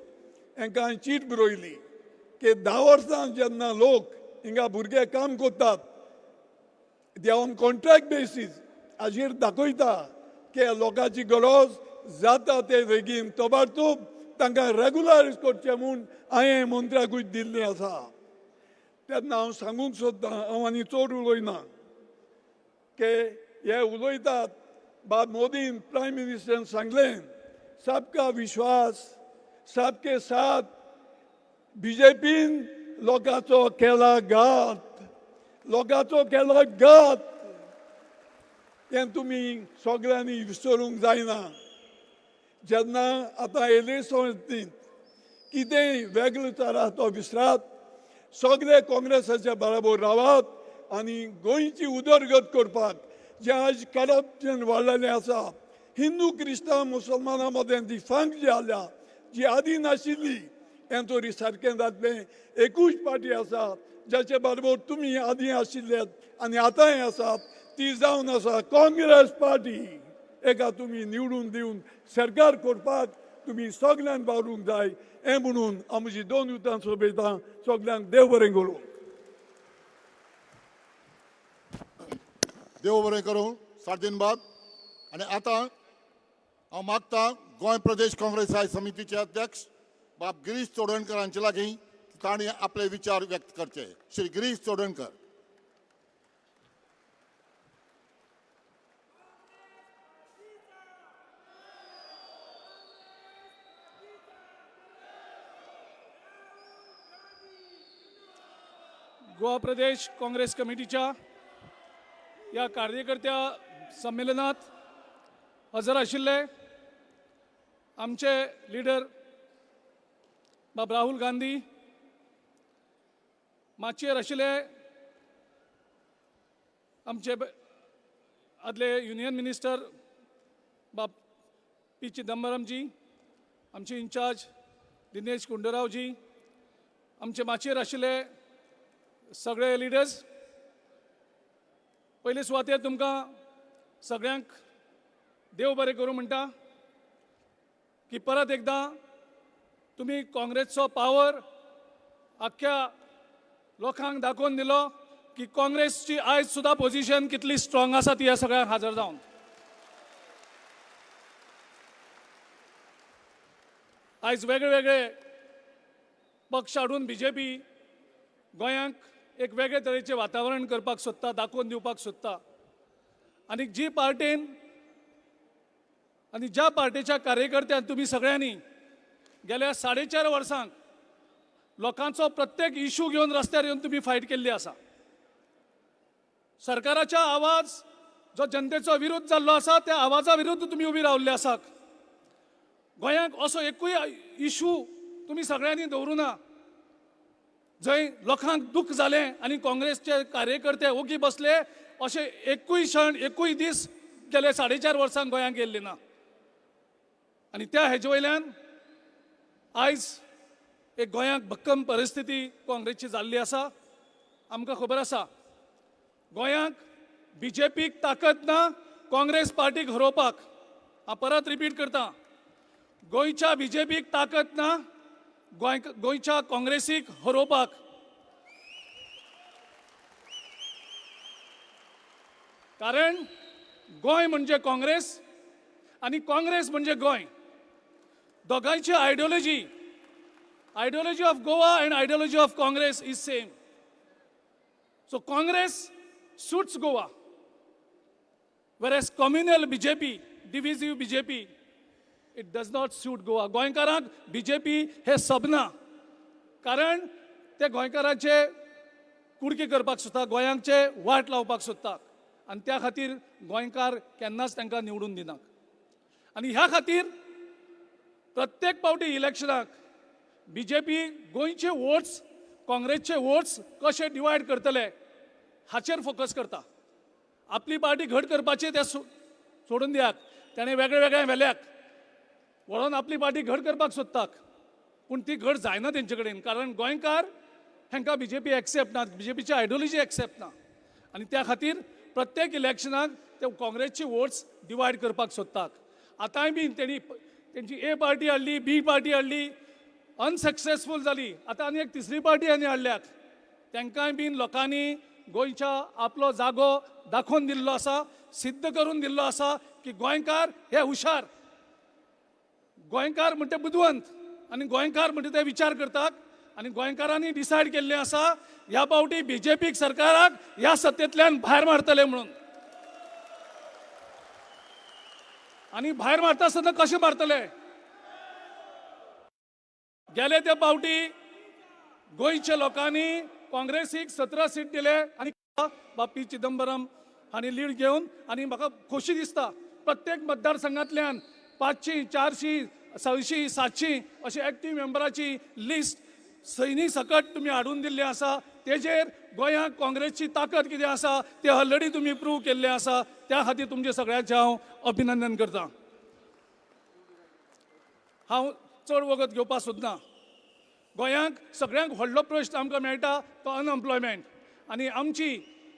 हांकां चीट बरयली की 10 वर्सां जेन्ना लोक हिंगा भुरगे काम करतात दे ऑन कॉन्ट्रॅक्ट बेसीस, हाजेर दाखयता की लोकांची गरज जाता ते बेगीन तोबारतूब तांकां रेगुलरायज करचें म्हूण हांवें मंत्र्याकूय दिल्लें आसा. तेन्ना हांव सांगूंक सोदतां, हांव आनी चड उलयना, की हे उलयतात बाब मोदीन प्रायम मिनिस्टरान सांगलें सबका विश्वास सबके साथ, बीजेपीन लोकांचो केला घात, लोकांचो केला घात. हें तुमी सगळ्यांनी विसरूंक जायना. जेन्ना आतां इलेक्शनांत कितेंय वेगळो जाला तो विसरात, सगळे काँग्रेसाच्या बरोबर रावात आनी गोंयची उदरगत करपाक जे आज करप्शन वाडलेलें आसा, हिंदू क्रिस्तांव मुसलमानां मदें ती फांक जी जाल्या जी आदीं नाशिल्ली, हें तरी सारकें जातलें. एकूच पार्टी आसा जाचे बरोबर तुमी आदीं आशिल्ले आनी आतांय आसात, ती जावन आसा काँग्रेस पार्टी. एका तुमी निवडून दिवन सरकार करपाक तुमी सगळ्यांक वावरूंक जाय. हें म्हणून हांव म्हजी 2 उतां सोंपयतां. सगळ्यांक देव बरें करूं. देव बरें करूं. सार्दीन बाद. आनी आतां हांव मागतां गोंय प्रदेश काँग्रेस समितीचे अध्यक्ष बाब गिरीश चोडणकर हांचे लागीं तांणी आपले विचार व्यक्त करचे. श्री गिरीश चोडणकर. गोवा प्रदेश काँग्रेस कमिटीच्या या कार्यकर्त्या संमेलनात हजर आशिल्ले आमचे लिडर बाब राहुल गांधी, माचयेर आशिल्ले आमचे आदले युनियन मिनिस्टर बाब पी चिदंबरमजी, आमचे इंचार्ज दिनेश गुंडूरावजी, आमचे माचयेर आशिल्ले सगळे लिडर्स, पयले सुवातेर तुमकां सगळ्यांक देव बरें करूं म्हणटा की परत एकदां तुमी काँग्रेसचो पावर आख्ख्या लोकांक दाखोवन दिलो की काँग्रेसची आयज सुद्दां पोझिशन कितली स्ट्रॉंग आसा ती ह्या सगळ्यांक हाजर जावन. आयज वेगळे वेगळे पक्ष हाडून बीजेपी गोंयांक एक वेगळे तरेचें वातावरण करपाक सोदता, दाखोवन दिवपाक सोदता. आनी जी पार्टीन आनी ज्या पार्टीच्या कार्यकर्त्यांक तुमी सगळ्यांनी गेल्या 4.5 वर्सांक लोकांचो प्रत्येक इशू घेवन रस्त्यार येवन तुमी फायट केल्ली आसा. सरकाराच्या आवाज जो जनतेचो विरोध जाल्लो आसा त्या आवाजा विरुद्ध तुमी उबी रावल्ले आसात. गोंयांक असो एकूय इशू तुमी सगळ्यांनी दवरूं ना जंय लोकांक दुख जालें आनी काँग्रेसचे कार्यकर्ते ओगी बसले अशें एकूय क्षण एकूय दीस गेले 4.5 वर्सांक गोंयांक गेल्ले ना. आनी त्या हेजे वयल्यान आयज एक गोंयांक भक्कम परिस्थिती काँग्रेसची जाल्ली आसा. आमकां खबर आसा गोंयांक बीजेपीक ताकद ना काँग्रेस पार्टीक हरोवपाक. हांव परत रिपीट करता, गोंयच्या बीजेपीक ताकद ना गोंयच्या काँग्रेसीक हरोवपाक. कारण गोंय म्हणजे काँग्रेस आनी काँग्रेस म्हणजे गोंय. दोगांयची ideology of Goa and ideology of Congress is same. So Congress suits Goa, whereas communal BJP, divisive BJP, it does not suit Goa. गोंयकारांक BJP हे सबना, कारण ते गोंयकारांचे कुडके करपाक सोदता, गोंयांचे वाट लावपाक सोदता आनी त्या खातीर गोंयकार केन्नाच तांकां निवडून दिनात. आनी ह्या खातीर प्रत्येक पावटी इलेक्शनाक BJP गोंयचे वोट्स काँग्रेसचे वोट्स कशे डिवायड करतले हाचेर फोकस करता. आपली पार्टी घट करपाचे ते सोडून दियात, ताणें वेगळे वेगळे वेल्याक वळोन आपली पार्टी घट करपाक सोदतात, पूण ती घट जायना तेंचे कडेन. कारण गोंयकार हांकां BJP एक्सेप्ट ना, BJPची आयडियोलॉजी एक्सेप्ट ना आनी त्या खातीर प्रत्येक इलेक्शनाक ते काँग्रेसची वोट्स डिवायड करपाक सोदतात. आतांय बी तेंची ए पार्टी हाडली, बी पार्टी हाडली, अनसक्सेसफूल जाली. आतां आनी एक तिसरी पार्टी आनी हाडल्यात, तांकांय बीन लोकांनी गोंयच्या आपलो जागो दाखोवन दिल्लो आसा, सिद्ध करून दिल्लो आसा की गोंयकार हे हुशार, गोंयकार म्हणटा बुदवंत आनी गोंयकार म्हणटा ते विचार करतात. आनी गोंयकारांनी डिसायड केल्लें आसा ह्या पावटी बीजेपीक सरकाराक ह्या सत्तेंतल्यान भायर मारतले म्हणून. आनी भायर मारता आसतना कशें मारतले? गेले ते पावटी गोंयच्या लोकांनी काँग्रेसीक 17 सीट दिले आनी पी चिदंबरम हांणी लीड घेवन. आनी म्हाका खोशी दिसता प्रत्येक मतदारसंघांतल्यान 500, 400, 600, 700 अशे एक्टीव मेंबराची लिस्ट सैनी सकट तुमी हाडून दिल्ली आसा. तेजेर गोंयांक काँग्रेसची ताकद कितें आसा ते ऑलरेडी तुमी प्रूव केल्लें आसा. त्या खातीर तुमचे सगळ्यांचें हांव अभिनंदन करतां. हांव चड वगत घेवपाक सोदना. गोंयांक सगळ्यांक व्हडलो प्रश्न आमकां मेळटा तो अनएम्प्लॉयमेंट. आनी आमची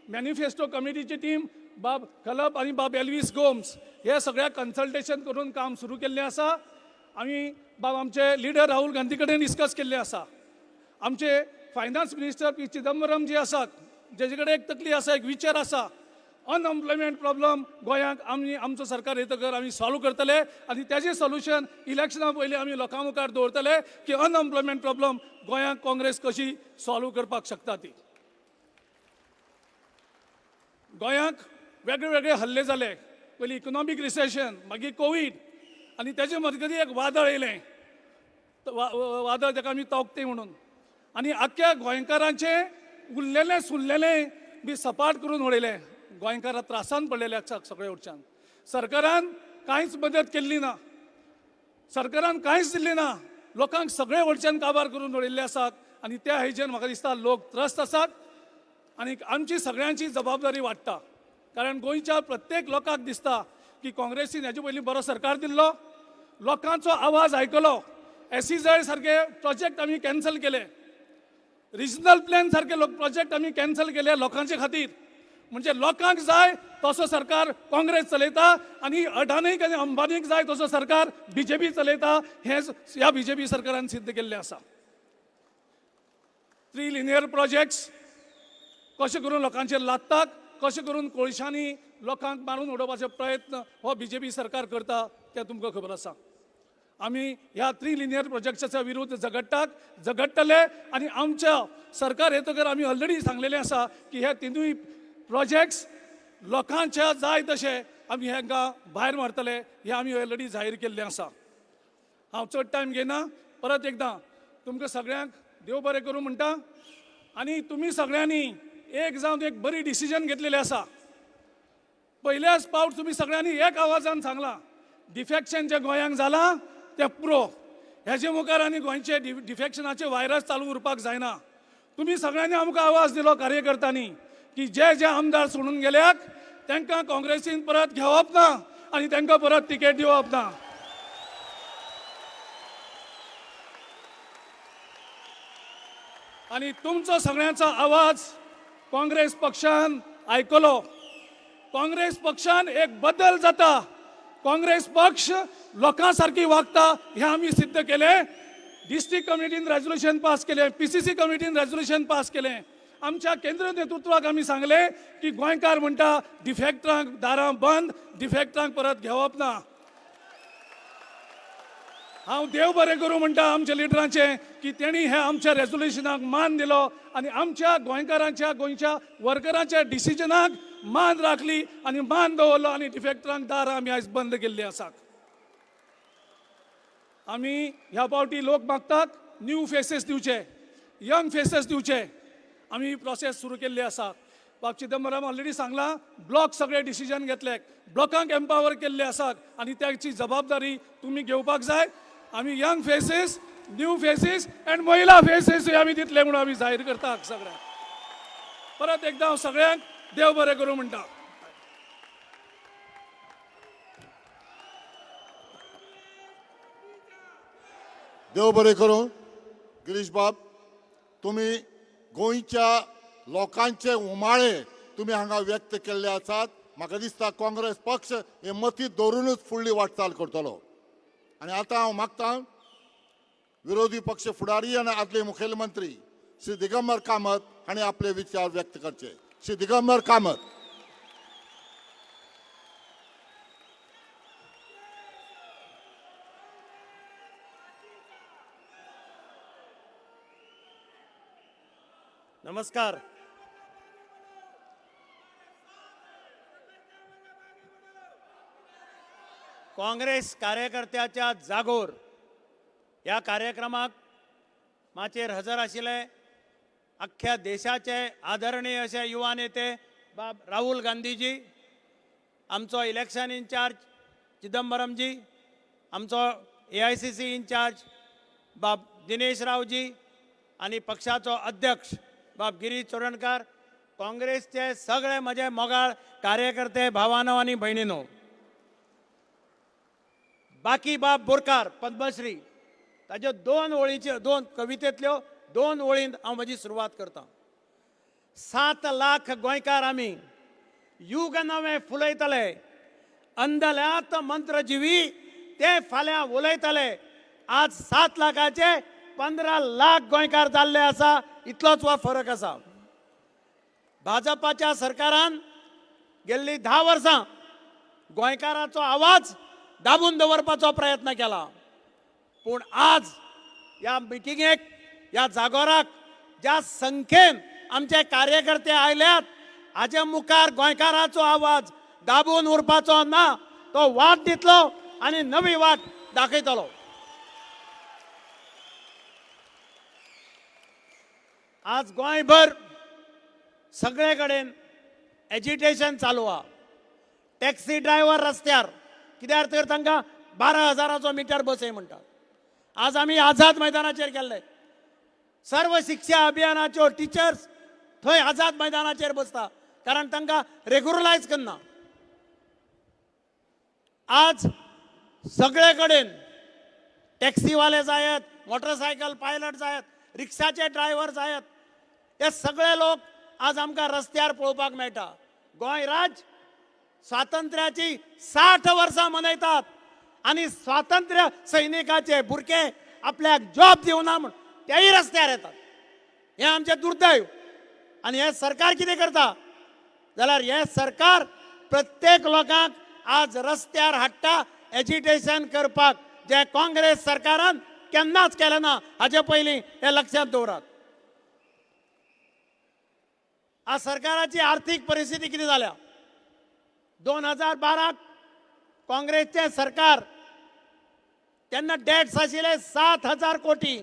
मॅनिफेस्टो कमिटीची टीम बाब कलप आनी बाब एल्वीस गोम्स हे सगळ्या कन्सल्टेशन करून काम सुरू केल्लें आसा. आमी बाब आमचे लिडर राहुल गांधी कडेन डिस्कस केल्लें आसा. आमचे फायनान्स मिनिस्टर पी चिदंबरम जे आसात, जेजे कडेन एक तकली आसा, एक विचार आसा. अनएम्प्लॉयमेंट प्रॉब्लम गोंयांक आमचो सरकार येतकर आमी सॉल्व करतले आनी तेजें सोल्युशन इलेक्शना पयलीं आमी लोकां मुखार दवरतले की अनएम्प्लॉयमेंट प्रॉब्लम गोंयांक काँग्रेस कशी सॉल्व करपाक शकता ती. गोंयांक वेगळे वेगळे हल्ले जाले. पयलीं इकॉनॉमीक रिसेशन, मागीर कोवीड आनी तेजे मजगती एक वादळ येयलें, वादळ जाका आमी तोकते म्हणून. आनी आख्ख्या गोंयकारांचें उरलेलें सुरलेलें बी सपाट करून उडयलें. गोंयकारां त्रासान पडलेले आसात सगळे वटच्यान. सरकारान कांयच मदत केल्ली ना, सरकारान कांयच दिल्लें ना. लोकांक सगळे वटच्यान काबार करून उडयल्ले आसात आनी त्या हेजेर म्हाका दिसता लोक त्रस्त आसात. आनी आमची सगळ्यांची जबाबदारी वाडटा. कारण गोंयच्या प्रत्येक लोकांक दिसता की काँग्रेसीन हेजे पयलीं बरो सरकार दिल्लो, लोकांचो आवाज आयकलो. SEZ सारखे प्रोजेक्ट आम्ही कॅन्सल केले. रिजनल प्लॅन सारखे प्रोजेक्ट आम्ही कॅन्सल केले लोकांचे खातीर. म्हणजे लोकांक जाय तसो सरकार काँग्रेस चलयता आणि अडानीक आनी अंबानीक जाय तसो सरकार BJP चलयता. हे ह्या BJP सरकारान सिद्ध केल्लें आसा. 3 लिनियर प्रोजेक्ट्स कशे करून लोकांचेर लादतात, कशे करून कोळशांनी लोकांक मारून उडोवपाचे प्रयत्न हो BJP सरकार करता तें तुमकां खबर आसा. आमी ह्या 3 लिनियर प्रोजेक्ट्साच्या विरुद्ध झगडटले आणि आमच्या सरकार येतकर आमी ऑलरेडी सांगलेलें आसा की हे तिनूय प्रोजेक्ट्स लोकांच्या जाय तशे आमी हांकां भायर मारतले. हे आमी ऑलरेडी जाहीर केल्लें आसा. हांव चड टायम घेना. परत एकदां तुमकां सगळ्यांक देव बरें करूं म्हणटा. आनी तुमी सगळ्यांनी एक जावन एक बरी डिसिजन घेतलेली आसा. पयल्याच पावट तुमी सगळ्यांनी एक आवाजान सांगलां डिफेक्शन जे गोंयांक जालां तें पुरो. हेजे मुखार आनी गोंयचे डिफेक्शनाचे व्हायरस चालू उरपाक जायना. तुमी सगळ्यांनी आमकां आवाज दिलो कार्यकर्त्यांनी की जे आमदार सोडून गेल्याक तांकां काँग्रेसीन परत घेवप ना आनी तांकां परत तिकेट दिवप ना. आणि तुमचो सगळ्यांचा आवाज काँग्रेस पक्षान आयकलो. काँग्रेस पक्षान एक बदल जाता. काँग्रेस पक्ष लोकां सारकी वागता हे आमी सिद्ध केले. डिस्ट्रिक्ट कमिटीन रेझोल्युशन पास केले. PCC कमिटीन रेझोल्युशन पास केले. आमच्या केंद्रीय नेतृत्वाक आमी सांगले की गोंयकार म्हणटा डिफेक्टरांक दारां बंद, डिफेक्टरांक परत घेवप ना. हांव देव बरें करूं म्हणटा आमच्या लिडरांचे की तेणी हे आमच्या रेझोल्युशनाक मान दिलो आनी आमच्या गोंयकारांच्या गोंयच्या वर्करांच्या डिसिजनाक मान राखली आनी मान दवरलो आनी डिफेक्टरांक दारां आमी आयज बंद केल्लीं आसात. आमी ह्या फावटी लोक मागतात न्यू फेसेस दिवचे, यंग फेसेस दिवचे. आमी प्रोसेस सुरू केल्ली आसा. बाब चिदंबरम ऑलरेडी सांगला ब्लॉक सगळे डिसिजन घेतले, ब्लॉकांक एम्पावर केल्ले आसात आनी त्याची जबाबदारी तुमी घेवपाक जाय. आमी young faces, new faces and महिला फेसेस आमी दितले म्हणून आमी जाहीर करतात सगळ्यांक. परत एकदा हांव सगळ्यांक देव बरें करूं म्हणटा. देव बरें करूं. गिरीश बाब, तुम्ही गोंयच्या लोकांचे उमाळे तुम्ही हांगा व्यक्त केल्ले आसात. म्हाका दिसता काँग्रेस पक्ष हे मतींत दवरूनच फुडली वाटचाल करतलो. आनी आतां हांव मागतां विरोधी पक्ष फुडारी आनी आदले मुखेलमंत्री श्री दिगंबर कामत हांणी आपले विचार व्यक्त करचे. श्री दिगंबर कामत. नमस्कार. काँग्रेस कार्यकर्त्याच्या जागोर ह्या कार्यक्रमाक माचेर हजर आशिल्ले अख्ख्या देशाचे आदरणीय असे युवा नेते बाब राहुल गांधीजी, आमचो इलेक्शन इन्चार्ज चिदंबरमजी, आमचो AICC इन्चार्ज बाब दिनेश रावजी आणि पक्षाचो अध्यक्ष बाब गिरीश चोडणकार, काँग्रेसचे सगळे म्हजे मोगाळ कार्यकर्ते भावानो आणि भयणीनो, बाकी बाब बोरकार पद्मश्री, ताज्यो 2 ओळींच्यो 2 कवितेंतल्यो 2 ओळींत हांव म्हजी सुरवात करतां. 7 लाख गोंयकार आमी युग नवें फुलयतले, अंधल्यात मंत्रजिवी ते फाल्यां उलयतले. आज 7 लाखाचे 15 लाख गोंयकार जाल्ले आसा. इतलोच हो फरक आसा. भाजपाच्या सरकारान गेल्ली 10 वर्सां गोंयकाराचो आवाज दाबून दवरपाचो प्रयत्न केला. पूण आज ह्या मिटिंगेक, ह्या जागोराक ज्या संख्येन आमचे कार्यकर्ते आयल्यात, हाजे मुखार गोंयकाराचो आवाज दाबून उरपाचो ना. तो वाट दितलो आनी नवी वाट दाखयतलो. आज गोंयभर सगळे कडेन एजिटेशन चालू आहा. टॅक्सी ड्रायव्हर रस्त्यार, कित्याक तर तांकां 12,000चो मिटर बसय म्हणटात. आज आमी आझाद मैदानाचेर गेल्ले. सर्व शिक्षा अभियानाच्यो टिचर्स थंय आझाद मैदानाचेर बसता, कारण तांकां रेग्युलरायज करना. आज सगळे कडेन टॅक्सीवाले जायत, मोटरसायकल पायलट जायत, रिक्षाचे ड्रायव्हर जायत, हे सगळे लोक आज आमकां रस्त्यार पळोवपाक मेळटा. गोंय राज स्वातंत्र्याची 60 वर्सां मनयतात आणि स्वातंत्र्य सैनिकाचे भुरगे आपल्याक जॉब दिवना म्हण तेही रस्त्यार येतात. हे आमचें दुर्दैव. आणि हे सरकार कितें करता जाल्यार हे सरकार प्रत्येक लोकांक आज रस्त्यार हाडटा एजिटेशन करपाक, जे काँग्रेस सरकारान केन्नाच केलें ना. हाचे पयलीं हे लक्षात दवरात. आज सरकाराची आर्थीक परिस्थिती कितें जाल्या. 2012 काँग्रेसचे सरकार तेन्ना डेट्स आशिल्ले 7,000 कोटी.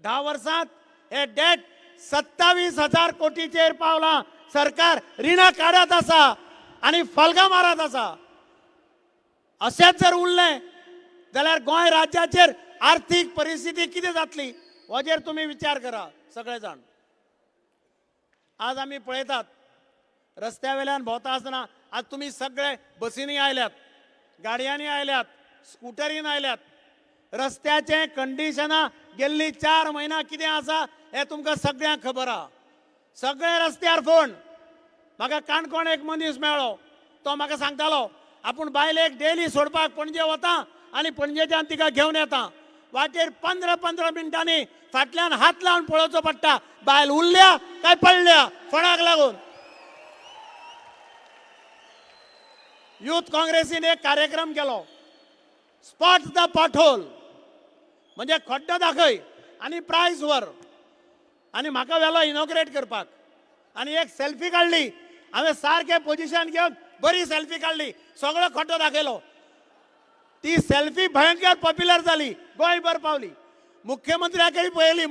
10 वर्सांत हे डेट 27,000 कोटीचेर पावला. सरकार रिणां काडत आसा आणि फलगां मारत आसा. अशेंच जर उरलें जाल्यार गोंय राज्याचेर आर्थीक परिस्थिती कितें जातली हाचेर तुमी विचार करा सगळे जाण. आज आमी पळयतात रस्त्या वयल्यान भोंवता आसतना आज तुमी सगळे बसींनी आयल्यात, गाडयांनी आयल्यात, स्कुटरीन आयल्यात. रस्त्याचे कंडिशनां गेल्ली 4 म्हयनां कितें आसा हें तुमकां सगळ्यांक खबर आहा. सगळे रस्त्यार फोण. म्हाका काणकोण एक मनीस मेळ्ळो. तो म्हाका सांगतालो आपूण बायलेक डेली सोडपाक पणजे वता आनी पणजेच्यान तिका घेवन येता. वाटेर 15 मिनटांनी फाटल्यान हात लावन पळोवचो पडटा बायल उरल्या काय पडल्या फोणाक लागून. युथ काँग्रेसीन एक कार्यक्रम केलो, स्पॉट द पॉटहोल, म्हणजे खड्डो दाखय आणि प्रायज वर. आणि म्हाका व्हेलो इनॉग्रेट करपाक आणि एक सेल्फी काडली. हांवें सारकें पोजिशन घेवन बरी सेल्फी काडली, सगळो खड्डो दाखयलो. ती सेल्फी भयंकर पॉप्युलर जाली, गोंयभर पावली. मुख्यमंत्र्याकय पळयली.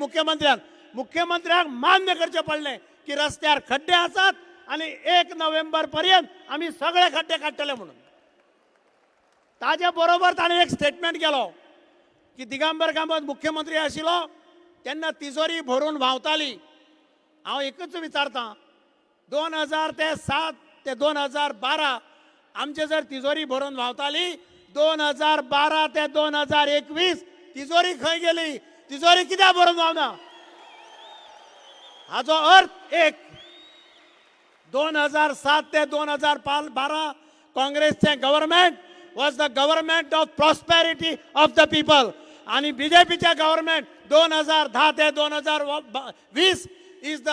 मुख्यमंत्र्याक मान्य करचें पडलें की रस्त्यार खड्डे आसात आणि 1 नोव्हेंबर पर्यंत आमी सगळे खड्डे काडटले म्हणून. ताजे बरोबर ताणें एक स्टेटमेंट केलो की दिगंबर कामत मुख्यमंत्री आशिल्लो तेन्ना तिजोरी भरून व्हांवताली. हांव एकच विचारतां, 2007 ते 2012 आमची जर तिजोरी भरून व्हांवताली, 2012 ते 2021 तिजोरी खंय गेली? तिजोरी कित्याक भरून व्हांवना? हाचो अर्थ एक, 2007 ते 2012 काँग्रेसचे government was the government of prosperity of the people. आणि बीजेपीचे गव्हर्नमेंट 2010 ते 2020 is the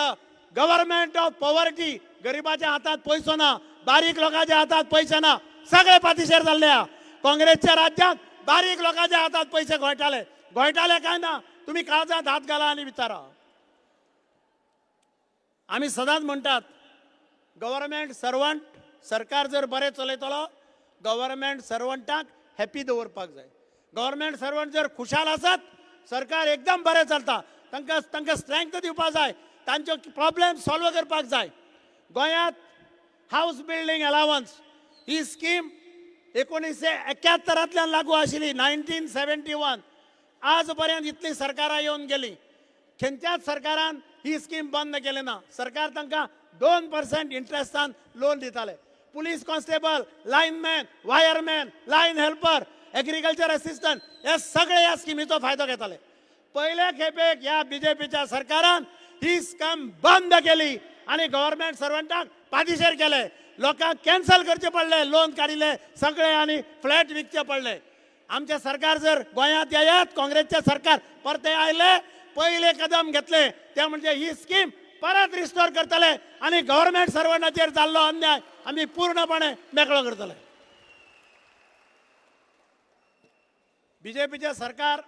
government of poverty. गरिबाच्या हातात पैसो ना, बारीक लोकांच्या हातात पैसे ना, सगळे पातीशेर जाल्ले. काँग्रेसच्या राज्यात बारीक लोकांच्या हातात पैसे गोयटाले काय ना. तुम्ही काळजात हात घाला आणि विचारा. आम्ही सदांच म्हणतात गव्हर्नमेंट सर्वंट, सरकार जर बरें चलयतलो गव्हर्नमेंट सर्वंटाक हॅपी दवरपाक जाय. गव्हर्नमेंट सर्वंट जर खुशाल आसत सरकार एकदम बरें चलता. तांकां स्ट्रेंथ दिवपाक जाय, तांचो प्रॉब्लेम सॉल्व करपाक जाय. गोंयांत हाऊस बिल्डिंग अलावन्स ही स्कीम 1971 लागू आशिल्ली, 1971. आज पर्यंत इतली सरकारां येवन गेली, खंयच्याच सरकारान ही स्कीम बंद केली ना. सरकार तांकां 2% इंट्रेस्टान लोन दिताले. Police constable, lineman, wireman, line helper, agriculture assistant हे सगळे ह्या स्किमीचो फायदो घेताले. पयले खेपेक ह्या बीजेपीच्या सरकारान ही स्कीम बंद केली आणि गव्हर्नमेंट सर्वंटाक पाठीशेर केले. लोकांक कॅन्सल करचे पडले, लोन काडिले सगळे आणि फ्लॅट विकचे पडले. आमचे सरकार जर गोंयांत येयत, काँग्रेसचे सरकार परते आयले, पहिले कदम घेतले ते म्हणजे ही स्कीम परत रिस्टोर करतले आणि गव्हर्नमेंट सर्वंटाचेर जाल्लो अन्याय आम्ही पूर्णपणे मेकळो करतले. बीजेपीचे सरकार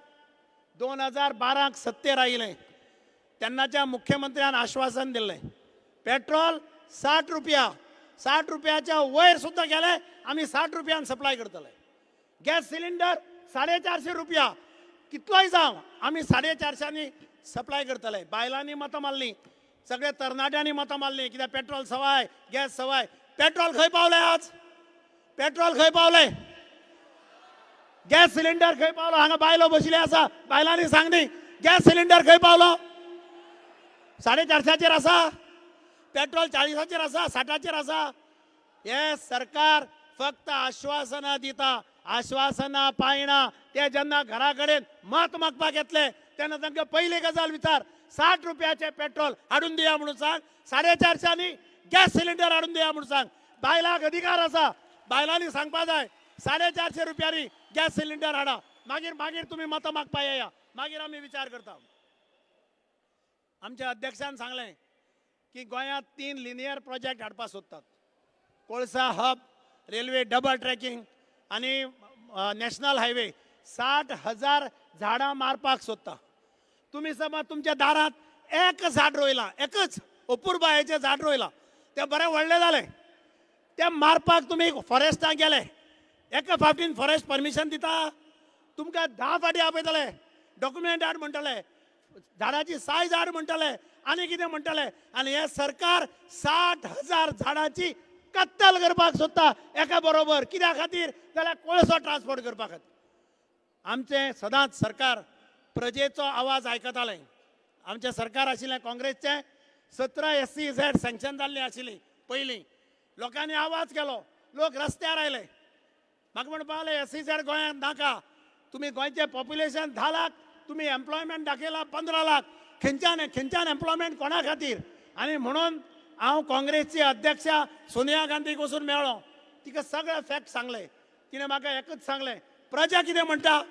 2012 सत्तेर आयिल्लें तेन्नाच्या मुख्यमंत्र्यान आश्वासन दिल्लें पेट्रोल 60 रुपया, 60 रुपयाच्या वयर सुद्दां गेले आमी 60 रुपयान सप्लाय करतले. गॅस सिलिंडर 450 रुपया, कितलोय जावं आमी 450 सप्लाय करतले. बायलांनी मतां मारली, सगळे तरणाट्यांनी मतां मारली, कित्याक पेट्रोल सवाय, गॅस सवाय. पेट्रोल खंय पावले? आज पेट्रोल खंय पावले? गॅस सिलिंडर खंय पावलो? हांगा बायलो बशिल्ले आसा, बायलांनी सांग न्ही, गॅस सिलिंडर खंय पावलो? 450 आसा, पेट्रोल 40 आसा, 60 आसा. हे सरकार फक्त आश्वासनां दिता आश्वासना पायना ते जेन्ना घरा कडेन मत मागपाक येतले तेन्ना तांकां पयली गजाल विचार 60 रुपयाचे पेट्रोल हाडून दिया म्हणून सांग, 450 गॅस सिलिंडर हाडून दिया म्हणून सांग. बायलांक अधिकार आसा, बायलांनी सांगपा जाय 450 रुपयांनी गॅस सिलिंडर हाडा, मागीर मागीर तुमी मतां मागपा येया, मागीर आमी विचार करता. आमच्या अध्यक्षान सांगलें की गोंयांत 3 लिनियर प्रोजेक्ट हाडपा सोदतात. कोळसा हब, रेल्वे डबल ट्रॅकिंग आणि नॅशनल हायवे 60,000 झाडां मारपाक सोदता. तुम्ही समज तुमच्या दारात एक झाड रोयला, एकच अपुरबायेचें झाड रोयला, तें बरें व्हडलें जालें, तें मारपाक तुमी फॉरेस्टाक गेले, एका फावटीन फॉरेस्ट परमिशन दिता? तुमकां 10 फाटी आपयतले, डॉक्युमेंट हाड म्हणटले, झाडाची सायज हाड म्हणटले, आनी कितें म्हणटले, आनी हें सरकार 60,000 झाडांची कत्तल करपाक सोदता एका बरोबर. कित्या खातीर? जाल्यार कोळसो ट्रान्सपोर्ट करपा खातीर. आमचें सदांच सरकार प्रजेचो आवाज आयकतालें. आमचें सरकार आशिल्लें काँग्रेसचें 17 SEZ सँक्शन जाल्लीं आशिल्लीं पयलीं. लोकांनी आवाज केलो, लोक रस्त्यार आयले, म्हाका म्हणपा लागले SEZ गोंयांत नाका, तुमी गोंयचें पॉप्युलेशन 10 लाख, तुमी एम्प्लॉयमेंट दाखयला 15 लाख, खंयच्यान एम्प्लॉयमेंट कोणा खातीर? आनी म्हणून हांव काँग्रेसची अध्यक्षा सोनिया गांधीक वचून मेळ्ळो, तिका सगळे फॅक्ट सांगले. तिणें म्हाका एकच सांगलें, प्रजा कितें म्हणटा,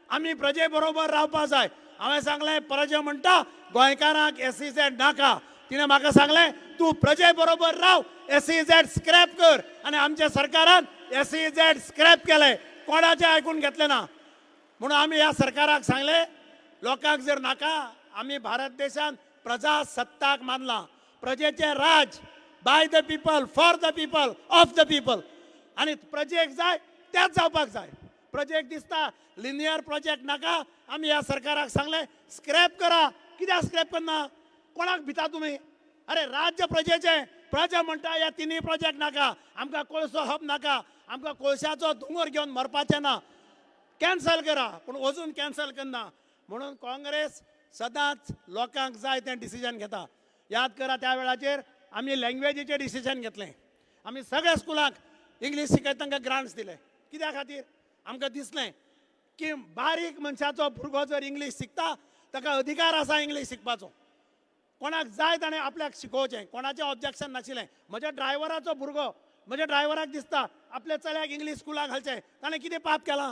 आमी प्रजे बरोबर रावपा जाय. हांवें सांगलें प्रजा म्हणटा गोंयकारांक SEZ नाका. तिणें म्हाका सांगलें तूं प्रजे बरोबर राव, SEZ स्क्रॅप कर. आनी आमच्या सरकारान SEZ स्क्रॅप केले, कोणाचें आयकून घेतलें ना. म्हणून आमी ह्या सरकाराक सांगलें, लोकांक जर नाका, आमी भारत देशान प्रजासत्ताक मानला, प्रजेचें राज, by the people, for the people, of the people. आनी प्रजेक जाय तेंच जावपाक जाय. प्रजेक दिसता लिनियर प्रोजेक्ट नाका, आमी ह्या सरकाराक सांगलें स्क्रॅप करा. कित्याक स्क्रॅप करना? कोणाक भिता तुमी? अरे राज्य प्रजेचें, प्रजा म्हणटा ह्या 3 प्रोजेक्ट नाका, आमकां कोळसो हब नाका, आमकां कोळशाचो दोंगर घेवन मरपाचें ना, कॅन्सल करा. पूण अजून कॅन्सल करना. म्हणून काँग्रेस सदांच लोकांक जाय तें डिसिजन घेता. याद करा त्या वेळाचेर आमी लँग्वेजीचें डिसिजन घेतलें. आमी सगळ्या स्कुलांक इंग्लीश शिकयता तांकां ग्रांट्स दिले. कित्या खातीर? आमकां दिसलें की बारीक मनशाचो भुरगो जर इंग्लीश शिकता, ताका अधिकार आसा इंग्लीश शिकपाचो. कोणाक जाय ताणें आपल्याक शिकोवचें, कोणाचें ऑब्जेक्शन नाशिल्लें. म्हज्या ड्रायव्हराचो भुरगो, म्हज्या ड्रायव्हराक दिसता आपल्या चल्याक इंग्लीश स्कुलाक घालचें, ताणें कितें पाप केलां?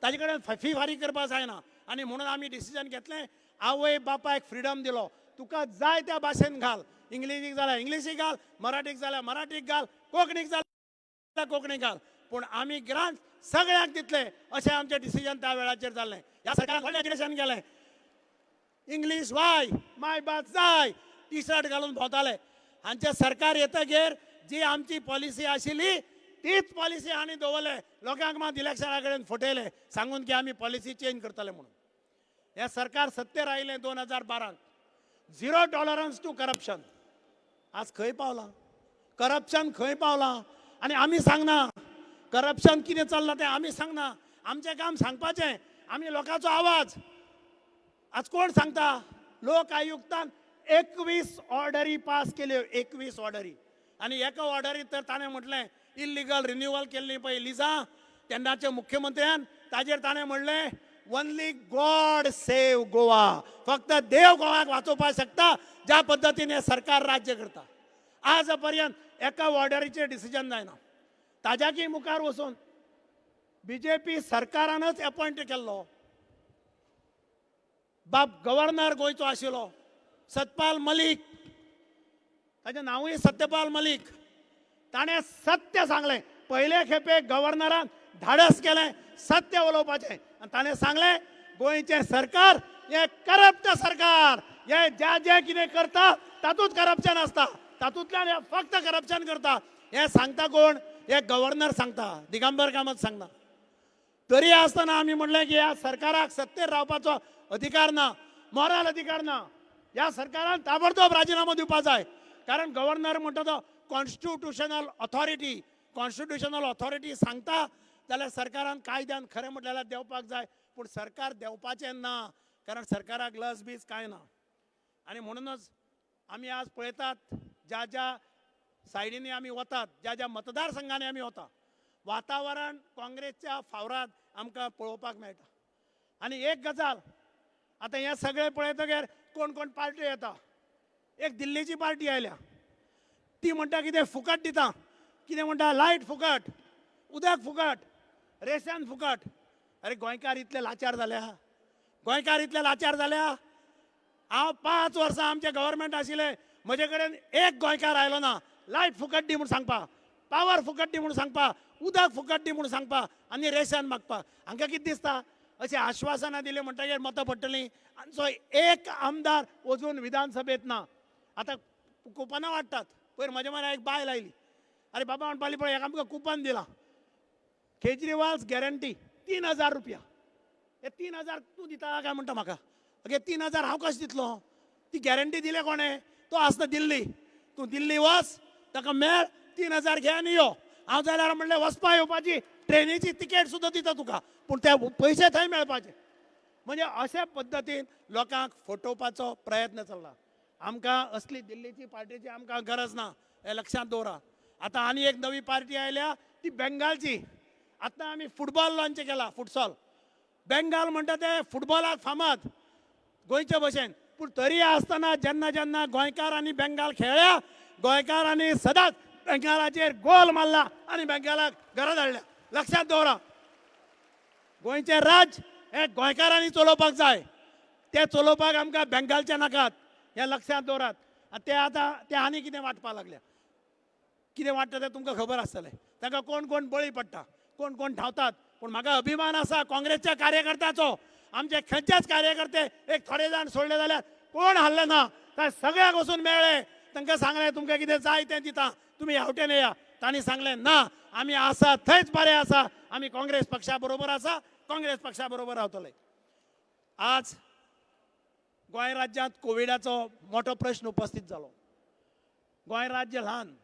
ताजे कडेन फी फारीक करपाक जायना. आनी म्हणून आमी डिसिजन घेतलें, आवय बापायक फ्रिडम दिलो, तुका जाय त्या भाशेन घाल, इंग्लिशीक जाल्यार इंग्लिशीक घाल, मराठीक जाल्यार मराठीक घाल, कोंकणीक जाल्यार कोंकणीक घाल, पूण आमी ग्रांट सगळ्यांक दितले अशें आमचें डिसिजन त्या वेळाचेर जाल्लें. ह्या सरकारान व्हडलें एज्युकेशन केलें. इंग्लीश वाय, माय भास जाय, टी शर्ट घालून भोंवताले. हांचें सरकार येतगीर जी आमची पॉलिसी आशिल्ली तीच पॉलिसी हांणी दवरले. लोकांक मात इलेक्शना कडेन फटयले, सांगून की आमी पॉलिसी चेंज करतले म्हणून. हें सरकार सत्तेर आयलें 2012. 0 टॉलरन्स टू करप्शन. आज खंय पावलां? करप्शन खंय पावलां? आनी आमी सांगना करप्शन कितें चल्लां तें आमी सांगना. आमचें काम सांगपाचें, आमी लोकांचो आवाज. आज कोण सांगता? लोक आयुक्तान 21 ऑर्डरी पास केल्यो, 21 ऑर्डरी. आनी एका ऑर्डरीत तर ताणें म्हटलें इल्लिगल रिन्युअल केल्ली पळय लिजा, तेन्नाच्या मुख्यमंत्र्यान ताजेर ताणें म्हणलें ओन्ली गॉड सेव गोवा. फक्त देव गोवाक वाचोवपाक शकता, ज्या पद्दतीन हें सरकार राज्य करता. आज पर्यंत एका ऑर्डरीचेर डिसिजन जायना. ताज्याकी मुखार वचून BJP सरकारानच अपॉयंट केल्लो बाब गव्हर्नर गोंयचो आशिल्लो सत्यपाल मलीक, ताचें नांवूय सत्यपाल मलीक. ताणें सत्य सांगलें. पयले खेपे गव्हर्नरान धाडस केलें सत्य उलोवपाचें. आनी ताणें सांगलें गोंयचें सरकार हें करप्ट सरकार. हें जें कितें करता तातूंत करप्शन आसता, तातूंतल्यान हें फक्त करप्शन करता. हें सांगता कोण? हे गव्हर्नर सांगता, दिगंबर कामत सांगना. तरी आसतना आमी म्हणलें की ह्या सरकाराक सत्तेर रावपाचो अधिकार ना, मॉरल अधिकार ना. ह्या सरकारान ताबडतोब राजिनामो दिवपाक जाय. कारण गव्हर्नर म्हणटा तो कॉन्स्टिट्युशनल ऑथॉरिटी. कॉन्स्टिट्युशनल ऑथॉरिटी सांगता जाल्यार सरकारान कायद्यान खरें म्हटलें जाल्यार देंवपाक जाय. पूण सरकार देंवपाचें ना, कारण सरकाराक लज बीज कांय ना. आनी म्हणूनच आमी आज पळयतात ज्या ज्या सायडींनी आमी वतात, ज्या ज्या मतदारसंघांनी आमी वता, वातावरण काँग्रेसच्या फावरात आमकां पळोवपाक मेळटा. आनी एक गजाल, आतां हे सगळे पळयतकीर कोण कोण पार्टी येता. एक दिल्लीची पार्टी आयल्या, ती म्हणटा कितें फुकट दिता, कितें म्हणटा लायट फुकट, उदक फुकट, रेशन फुकट. अरे गोंयकार इतले लाचार जाल्या, गोंयकार इतले लाचार जाल्या. हांव 5 वर्सां आमचे गव्हर्मेंट आशिल्ले, म्हजे कडेन एक गोंयकार आयलो ना लायट फुकट दी म्हूण सांगपा, पावर फुकट दी म्हूण सांगपा, उदक फुकट दी म्हूण सांगपा आनी रेशन मागपाक. हांकां कितें दिसता अशी आश्वासनां दिली म्हणटकीर मतां पडटलीं. आमचो एक आमदार वचून विधानसभेत ना. आतां कुपनां वाडटात. पयर म्हज्या म्हऱ्या एक बायल आयली, अरे बाबा म्हणपाली पळय एक आमकां कुपन दिलां, केजरीवाल्स गॅरंटी 3000 रुपया. हे 3000 तूं दिता काय म्हणटा म्हाका. अगे 3000 हांव कशें दितलो. ती गॅरंटी दिले कोणें, तो आसता दिल्ली. तूं दिल्ली वच, ताका मेळ, 3000 घे आनी यो. हांव जाल्यार म्हणलें वचपा येवपाची ट्रेनीची तिकेट सुद्दां दिता तुका, पूण ते पयशे थंय मेळपाचे. म्हणजे अशे पद्दतीन लोकांक फटोवपाचो प्रयत्न चल्ला. आमकां असली दिल्लीची पार्टीची आमकां गरज ना, हें लक्षांत दवरा. आतां आनी एक नवी पार्टी आयल्या, ती बेंगालची. आतां आमी फुटबॉल लॉन्च केला, फुटसॉल. बेंगाल म्हणटा ते फुटबॉलाक फामाद गोंयचे भशेन. पूण तरी आसतना जेन्ना जेन्ना गोंयकारांनी बेंगाल खेळ्ळ्या, गोंयकारांनी सदांच बेंगालाचेर गोल मारला आनी बेंगालाक घरा धाडल्या. लक्षांत दवरा, गोंयचें राज हें गोंयकारांनी चलोवपाक जाय. ते चलोवपाक आमकां बेंगालचे नाकात, हें लक्षांत दवरात. ते आतां ते आनी कितें वांटपाक लागल्या. कितें वांटता तें तुमकां खबर आसतलें. ताका कोण कोण बळी पडटा, कोण कोण धांवतात. पूण म्हाका अभिमान आसा काँग्रेसच्या कार्यकर्त्याचो. आमचे खंयचेच कार्यकर्ते एक थोडे जाण सोडले जाल्यार कोण हारले ना. काय सगळ्याक वचून मेळ्ळे, तांकां सांगलें तुमकां कितें जाय तें दिता, तुमी हेवटेन येया. तांणी सांगलें ना, आमी आसा थंयच बरे आसा, आमी काँग्रेस पक्षा बरोबर आसा, काँग्रेस पक्षा बरोबर रावतले. आज गोंय राज्यांत कोविडाचो मोठो प्रश्न उपस्थित जालो. गोंय राज्य ल्हान,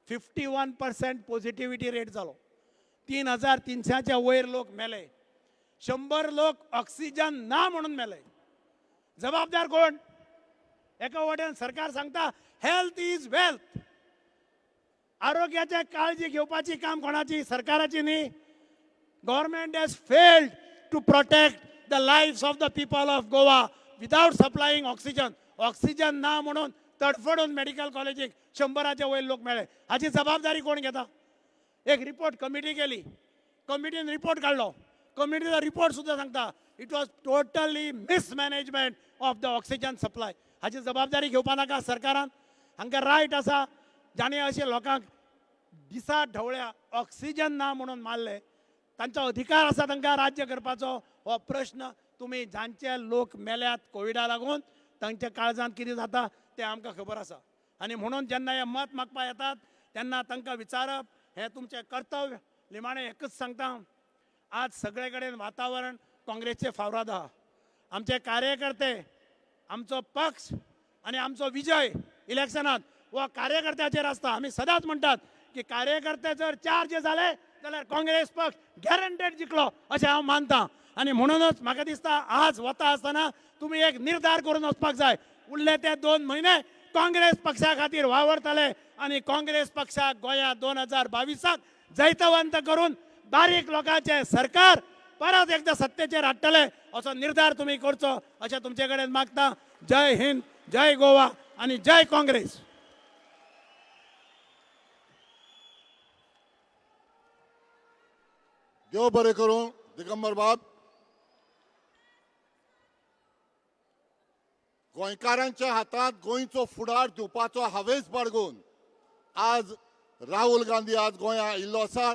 51% पॉझिटिव्हिटी रेट जालो. 3300च्या वयर लोक मेले. 100 लोक ऑक्सिजन ना म्हणून मेले. जबाबदार कोण. एका वटेन सरकार सांगता हेल्थ इज वेल्थ. आरोग्याची काळजी घेवपाची काम कोणाची, सरकाराची न्ही. Government has failed to protect the lifes of the people of Goa without supplying oxygen. Oxygen ना म्हणून तडफडून मेडिकल कॉलेजीक 100च्या वयर लोक मेळ्ळे. हाची जबाबदारी कोण घेता. एक रिपोर्ट कमिटी केली, कमिटीन रिपोर्ट काडलो. कमिटीचो रिपोर्ट सुद्दां सांगता it was totally mismanagement of the oxygen supply. हाची जबाबदारी घेवपा नाका सरकारान. हांकां रायट आसा, जाणें अशे लोकांक दिसा ढवळ्या ऑक्सिजन ना म्हणून मारले, तांचो अधिकार आसा तांकां राज्य करपाचो. हो प्रश्न तुमी जांचे लोक मेल्यात कोविडा लागून, तांच्या काळजांत कितें जाता तें आमकां खबर आसा. आनी म्हणून जेन्ना हे मत मागपा येतात तेन्ना तांकां विचारप हें तुमचें कर्तव्य. निमाणें एकच सांगता, आज सगळे कडेन वातावरण काँग्रेसचे फावराद आहा. आमचे कार्यकर्ते, आमचो पक्ष आनी आमचो विजय इलेक्शनात हो कार्यकर्त्याचेर आसता. आमी सदांच म्हणटात की कार्यकर्ते जर चार्ज जाले जाल्यार काँग्रेस पक्ष गॅरंटेड जिखलो अशें हांव मानतां. आनी म्हणूनच म्हाका दिसता आज वता आसतना तुमी एक निर्धार करून वचपाक जाय. उरले ते 2 म्हयने काँग्रेस पक्षा खातीर वावरतले आनी काँग्रेस पक्षाक गोंयांत 2022 जैतवंत करून बारीक लोकांचे सरकार परत एकदा सत्तेचेर हाडटले असो निर्धार तुमी करचो अशें तुमचे कडेन मागता. जय हिंद, जय गोवा आनी जय काँग्रेस. देव बरें करूं. दिगंबर बाब, गोंयकारांच्या हातांत गोंयचो फुडार दिवपाचो हावेस बाळगून आज राहुल गांधी आज गोंया आयिल्लो आसा.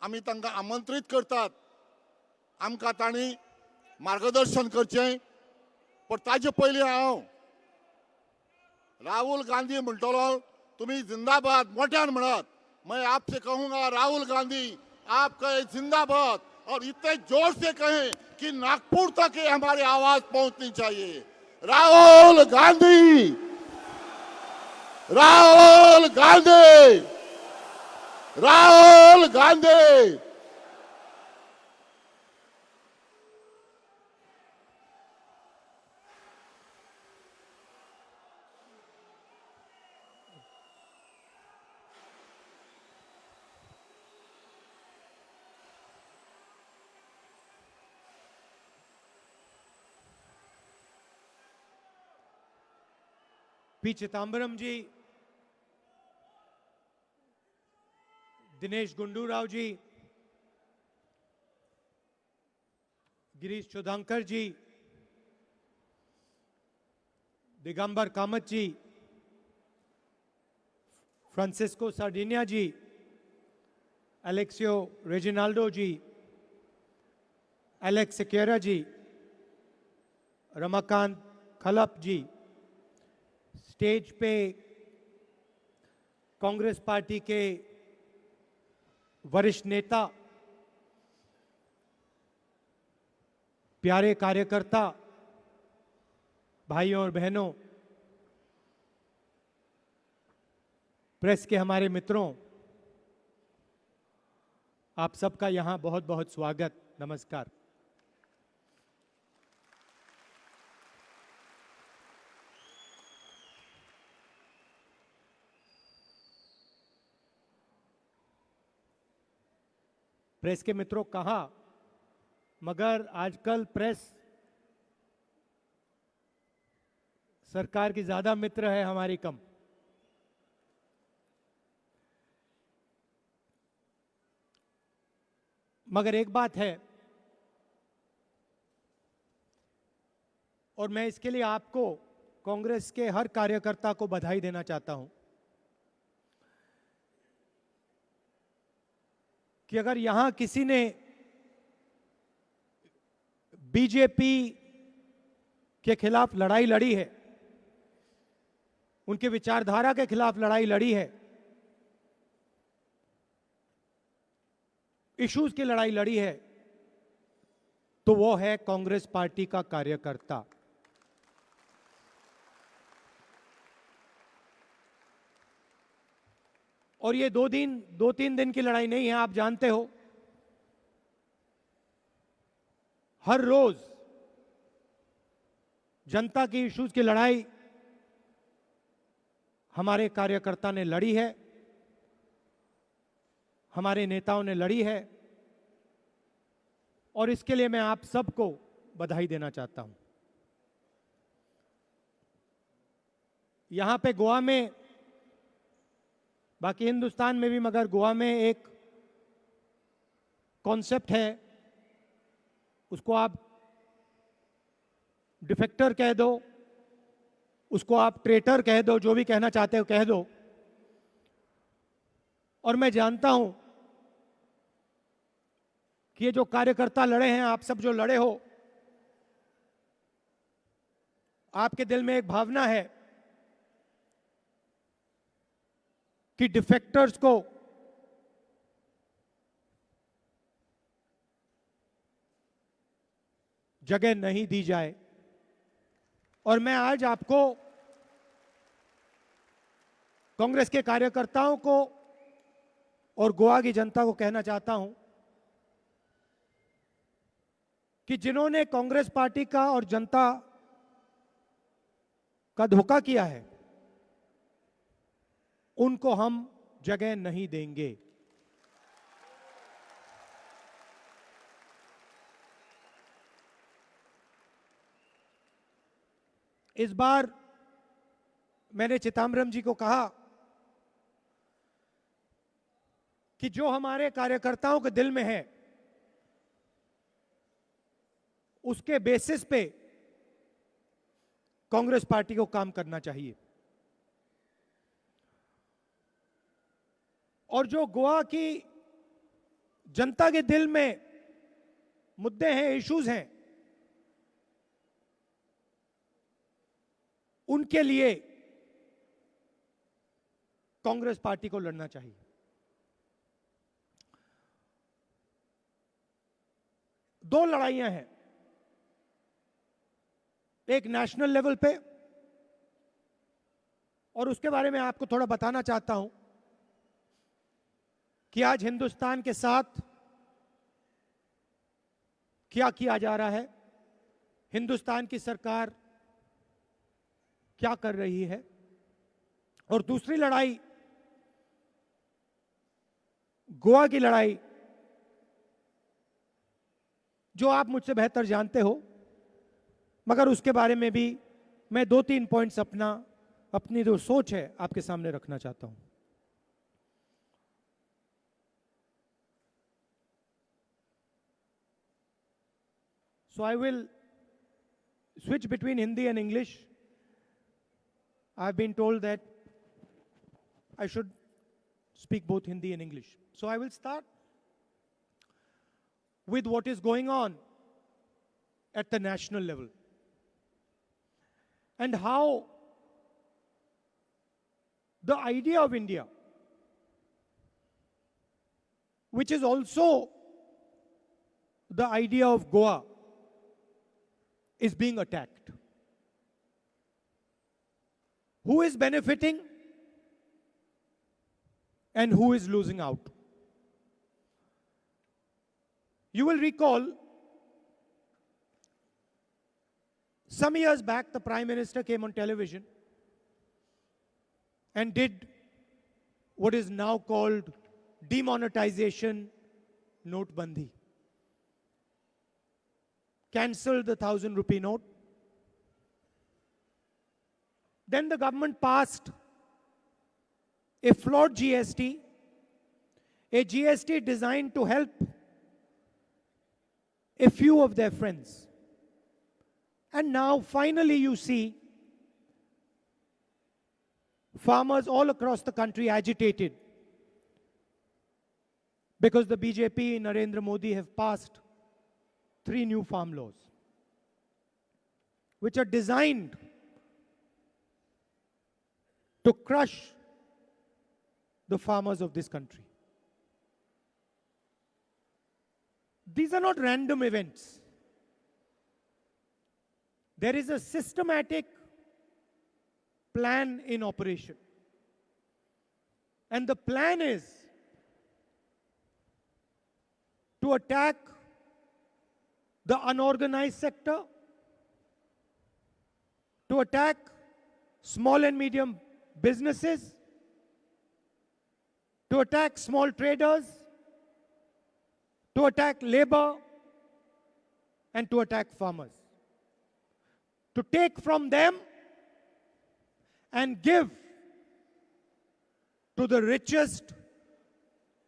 आमी तांकां आमंत्रीत करतात. आमकां तांणी मार्गदर्शन करचें. पण ताजे पयलीं हांव राहुल गांधी म्हणटलो, तुमी जिंदाबाद मोठ्यान म्हणत. मैं आपसे कहूंगा राहुल गांधी आप कहे जिंदाबाद और इतने जोर से कहें कि नागपुर तक ये हमारी आवाज पहुंचनी चाहिए. राहुल गांधी, राहुल गांधी, राहुल गांधी. पी चिदम्बरम जी, दिनेश गुंडूराव जी, गिरीश चोधांकर जी, दिगंबर कामत जी, फ्रांसिस्को सार्डिनिया जी, एलेक्सियो रेजिनाल्डो जी, एलेक्स सिक्वेरा जी, रमाकांत खलप जी, स्टेज पे कांग्रेस पार्टी के वरिष्ठ नेता, प्यारे कार्यकर्ता, भाइयों और बहनों, प्रेस के हमारे मित्रों, आप सबका यहां बहुत बहुत स्वागत, नमस्कार। प्रेस के मित्रों कहा, मगर आजकल प्रेस सरकार की ज्यादा मित्र है, हमारी कम। मगर एक बात है, और मैं इसके लिए आपको, कांग्रेस के हर कार्यकर्ता को बधाई देना चाहता हूं कि अगर यहां किसी ने बीजेपी के खिलाफ लड़ाई लड़ी है, उनके विचारधारा के खिलाफ लड़ाई लड़ी है, इश्यूज की लड़ाई लड़ी है, तो वो है कांग्रेस पार्टी का कार्यकर्ता। और ये दो तीन दिन की लड़ाई नहीं है, आप जानते हो, हर रोज जनता की इश्यूज की लड़ाई हमारे कार्यकर्ता ने लड़ी है, हमारे नेताओं ने लड़ी है, और इसके लिए मैं आप सबको बधाई देना चाहता हूं। यहां पे गोवा में, बाकी हिंदुस्तान में भी, मगर गोवा में एक कॉन्सेप्ट है, उसको आप डिफेक्टर कह दो, उसको आप ट्रेटर कह दो, जो भी कहना चाहते हो कह दो। और मैं जानता हूं कि ये जो कार्यकर्ता लड़े हैं, आप सब जो लड़े हो, आपके दिल में एक भावना है कि डिफेक्टर्स को जगह नहीं दी जाए। और मैं आज आपको, कांग्रेस के कार्यकर्ताओं को और गोवा की जनता को कहना चाहता हूं कि जिन्होंने कांग्रेस पार्टी का और जनता का धोखा किया है, उनको हम जगह नहीं देंगे। इस बार मैंने चिदम्बरम जी को कहा कि जो हमारे कार्यकर्ताओं के दिल में है, उसके बेसिस पे कांग्रेस पार्टी को काम करना चाहिए। और जो गोवा की जनता के दिल में मुद्दे हैं, इश्यूज हैं, उनके लिए कांग्रेस पार्टी को लड़ना चाहिए। दो लड़ाइयां हैं, एक नेशनल लेवल पे, और उसके बारे में आपको थोड़ा बताना चाहता हूं कि आज हिंदुस्तान के साथ क्या किया जा रहा है, हिंदुस्तान की सरकार क्या कर रही है। और दूसरी लड़ाई, गोवा की लड़ाई, जो आप मुझसे बेहतर जानते हो, मगर उसके बारे में भी मैं 2-3 पॉइंट्स अपना अपनी जो सोच है आपके सामने रखना चाहता हूं. So I will switch between Hindi and English. I've been told that I should speak both Hindi and English. So I will start with what is going on at the national level and how the idea of India, which is also the idea of Goa, is being attacked. Who is benefiting and who is losing out? You will recall some years back, the Prime Minister came on television and did what is now called demonetization notebandi. Cancelled the 1,000 rupee note. Then the government passed a flawed GST, a GST designed to help a few of their friends. And now finally you see farmers all across the country agitated because the BJP, Narendra Modi, have passed 3 new farm laws which are designed to crush the farmers of this country. These are not random events. There is a systematic plan in operation. And the plan is to attack the unorganized sector, to attack small and medium businesses, to attack small traders, to attack labor, and to attack farmers. To take from them and give to the richest,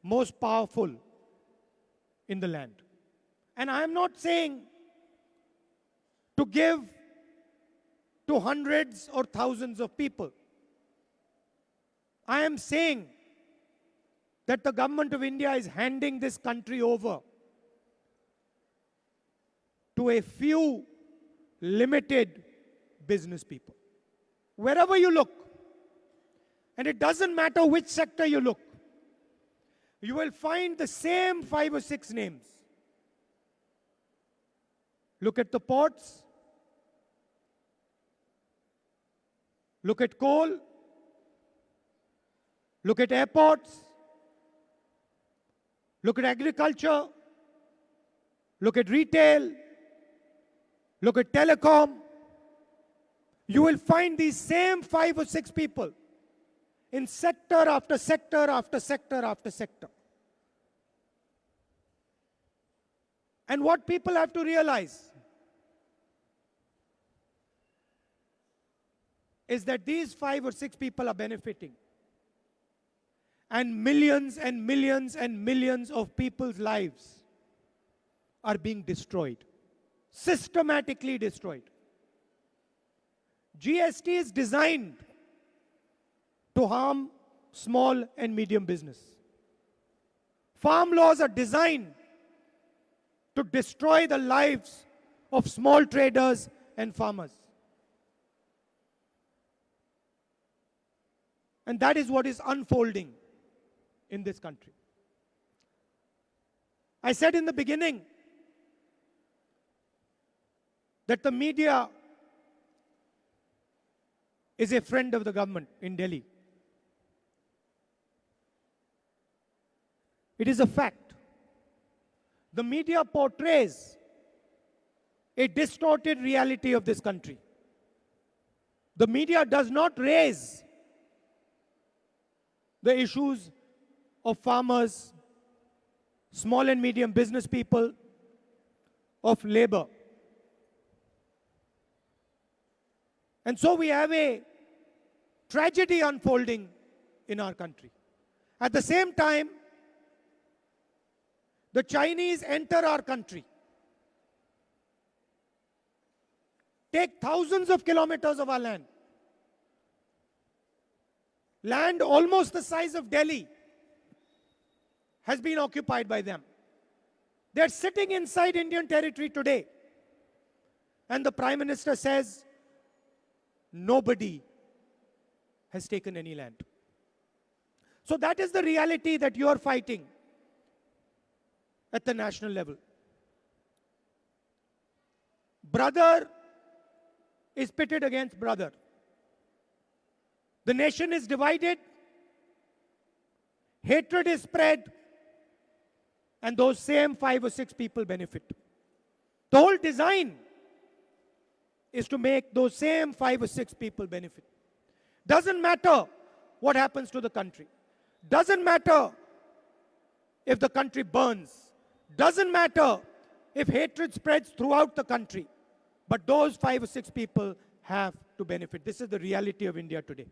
most powerful in the land. And I am not saying to give to hundreds or thousands of people. I am saying that the government of India is handing this country over to a few limited business people. Wherever you look, and it doesn't matter which sector you look, you will find the same 5 or 6 names. Look at the ports, look at coal, look at airports, look at agriculture, look at retail, look at telecom. You will find these same 5 or 6 people in sector after sector after sector after sector. And what people have to realize is that these 5 or 6 people are benefiting. And millions and millions and millions of people's lives are being destroyed. Systematically destroyed. GST is designed to harm small and medium business. Farm laws are designed to destroy the lives of small traders and farmers. And that is what is unfolding in this country. I said in the beginning that the media is a friend of the government in Delhi. It is a fact. The media portrays a distorted reality of this country. The media does not raise the issues of farmers, small and medium business people, of labor. And so we have a tragedy unfolding in our country. At the same time, the Chinese enter our country, take thousands of kilometers of our land, land almost the size of Delhi has been occupied by them. They're sitting inside Indian territory today. And the Prime Minister says, nobody has taken any land. So that is the reality that you are fighting at the national level. Brother is pitted against brother. The nation is divided, hatred is spread, and those same 5 or 6 people benefit. The whole design is to make those same 5 or 6 people benefit. Doesn't matter what happens to the country. Doesn't matter if the country burns. Doesn't matter if hatred spreads throughout the country. But those 5 or 6 people have to benefit. This is the reality of India today.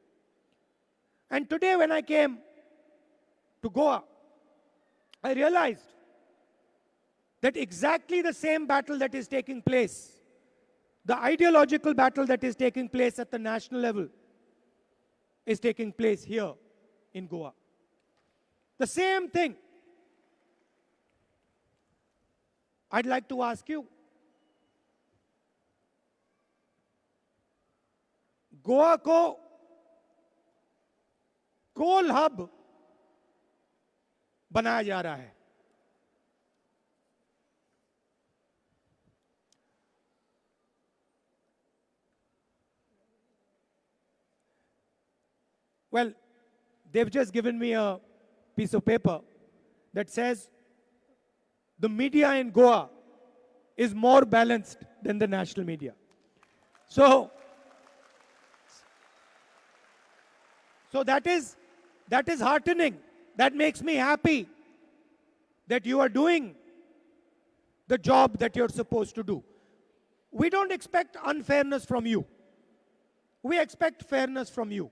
And today when I came to Goa, I realized that exactly the same battle that is taking place, the ideological battle that is taking place at the national level, is taking place here in Goa. The same thing. I'd like to ask you, Goa को कोल हब बनाया जा रहा है. Well, they've just given me a piece of paper that says the media in Goa is more balanced than the national media. So that is heartening. That makes me happy that you are doing the job that you're supposed to do. We don't expect unfairness from you. We expect fairness from you.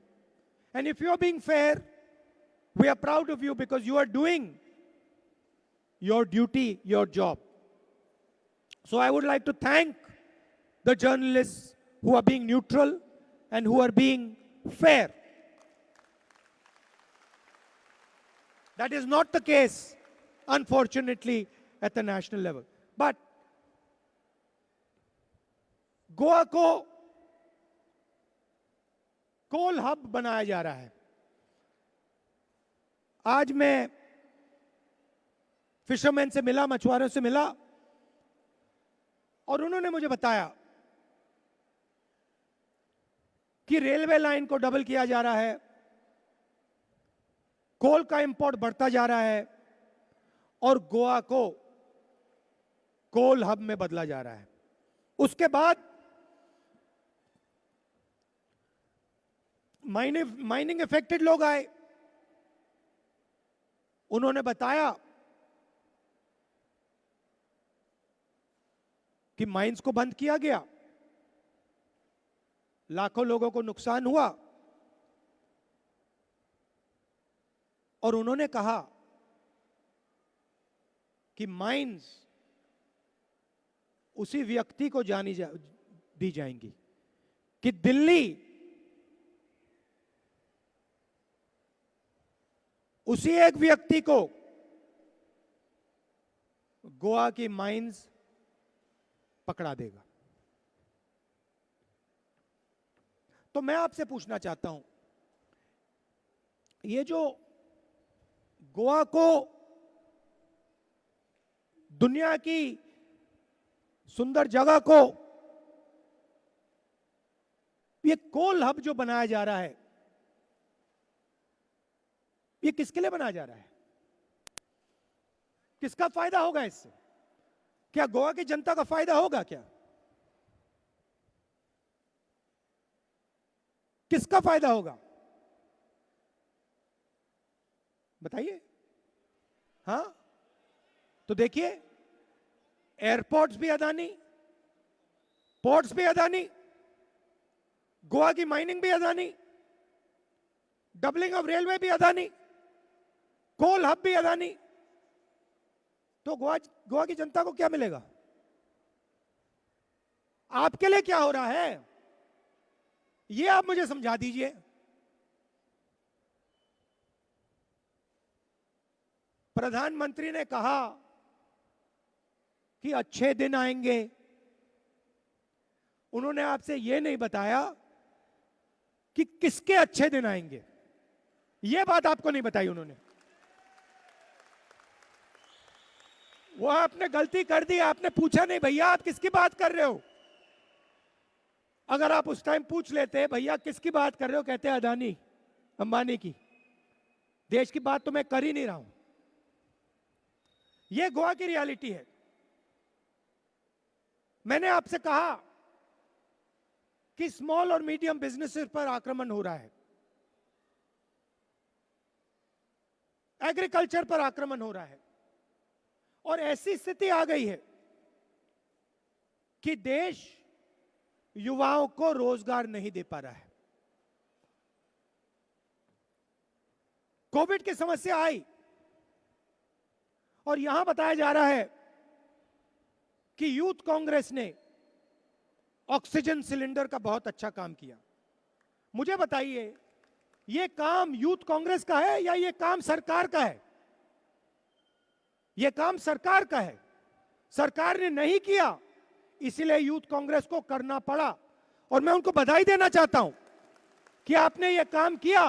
And if you're being fair, we are proud of you because you are doing your duty, your job. So I would like to thank the journalists who are being neutral and who are being fair. That is not the case, unfortunately, at the national level. But Goa को कोल हब बनाया जा रहा है. आज मैं फिशरमैन से मिला, मछुआरों से मिला, और उन्होंने मुझे बताया कि रेलवे लाइन को डबल किया जा रहा है, कोल का इंपोर्ट बढ़ता जा रहा है और गोवा को कोल हब में बदला जा रहा है. उसके बाद माइनिंग इफेक्टेड लोग आए. उन्होंने बताया कि माइंस को बंद किया गया, लाखों लोगों को नुकसान हुआ, और उन्होंने कहा कि माइंस उसी व्यक्ति को दी जाएंगी कि दिल्ली उसी एक व्यक्ति को गोवा की माइंस पकड़ा देगा. तो मैं आपसे पूछना चाहता हूं, ये जो गोवा को दुनिया की सुंदर जगह को ये कोल हब जो बनाया जा रहा है, ये किसके लिए बनाया जा रहा है? किसका फायदा होगा इससे? क्या गोवा की जनता का फायदा होगा क्या? किसका फायदा होगा बताइए. हाँ, तो देखिए, एयरपोर्ट्स भी अदानी, पोर्ट्स भी अदानी, गोवा की माइनिंग भी अदानी, डबलिंग ऑफ रेलवे भी अदानी, कोल हब भी अदानी। तो गोवा की जनता को क्या मिलेगा? आपके लिए क्या हो रहा है, यह आप मुझे समझा दीजिए। प्रधानमंत्री ने कहा कि अच्छे दिन आएंगे। उन्होंने आपसे यह नहीं बताया कि किसके अच्छे दिन आएंगे, यह बात आपको नहीं बताई उन्होंने। वो आपने गलती कर दी, आपने पूछा नहीं भैया आप किसकी बात कर रहे हो। अगर आप उस टाइम पूछ लेते भैया किसकी बात कर रहे हो, कहते अदानी अंबानी की, देश की बात तो मैं कर ही नहीं रहा हूं। यह गोवा की रियलिटी है। मैंने आपसे कहा कि स्मॉल और मीडियम बिजनेसेस पर आक्रमण हो रहा है, एग्रीकल्चर पर आक्रमण हो रहा है, और ऐसी स्थिति आ गई है कि देश युवाओं को रोजगार नहीं दे पा रहा है। कोविड की समस्या आई और यहां बताया जा रहा है कि यूथ कांग्रेस ने ऑक्सीजन सिलेंडर का बहुत अच्छा काम किया। मुझे बताइए यह काम यूथ कांग्रेस का है या यह काम सरकार का है? यह काम सरकार का है। सरकार ने नहीं किया, इसलिए यूथ कांग्रेस को करना पड़ा, और मैं उनको बधाई देना चाहता हूं कि आपने यह काम किया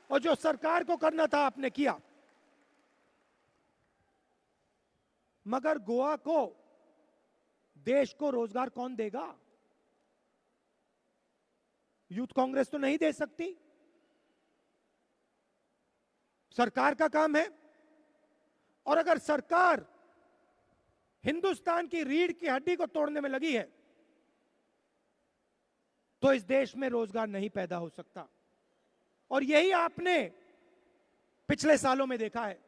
और जो सरकार को करना था आपने किया। मगर गोवा को, देश को रोजगार कौन देगा? यूथ कांग्रेस तो नहीं दे सकती, सरकार का काम है। और अगर सरकार हिंदुस्तान की रीढ़ की हड्डी को तोड़ने में लगी है तो इस देश में रोजगार नहीं पैदा हो सकता। और यही आपने पिछले सालों में देखा है।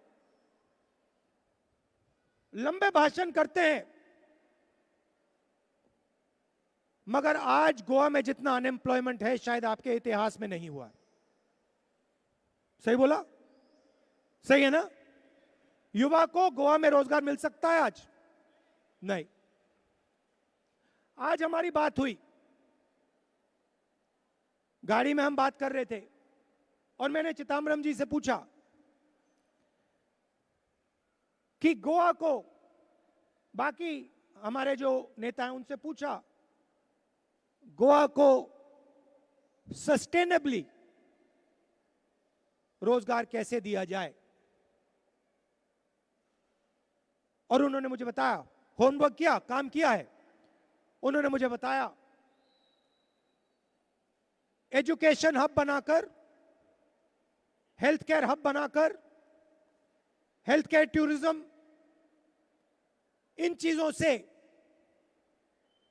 लंबे भाषण करते हैं, मगर आज गोवा में जितना अनएम्प्लॉयमेंट है शायद आपके इतिहास में नहीं हुआ। सही बोला? सही है ना? युवा को गोवा में रोजगार मिल सकता है आज? नहीं। आज हमारी बात हुई, गाड़ी में हम बात कर रहे थे और मैंने चिदम्बरम जी से पूछा कि गोवा को, बाकी हमारे जो नेता हैं उनसे पूछा, गोवा को सस्टेनेबली रोजगार कैसे दिया जाए। और उन्होंने मुझे बताया, होमवर्क किया, काम किया है। उन्होंने मुझे बताया एजुकेशन हब बनाकर, हेल्थ केयर हब बनाकर, हेल्थ केयर टूरिज्म, इन चीजों से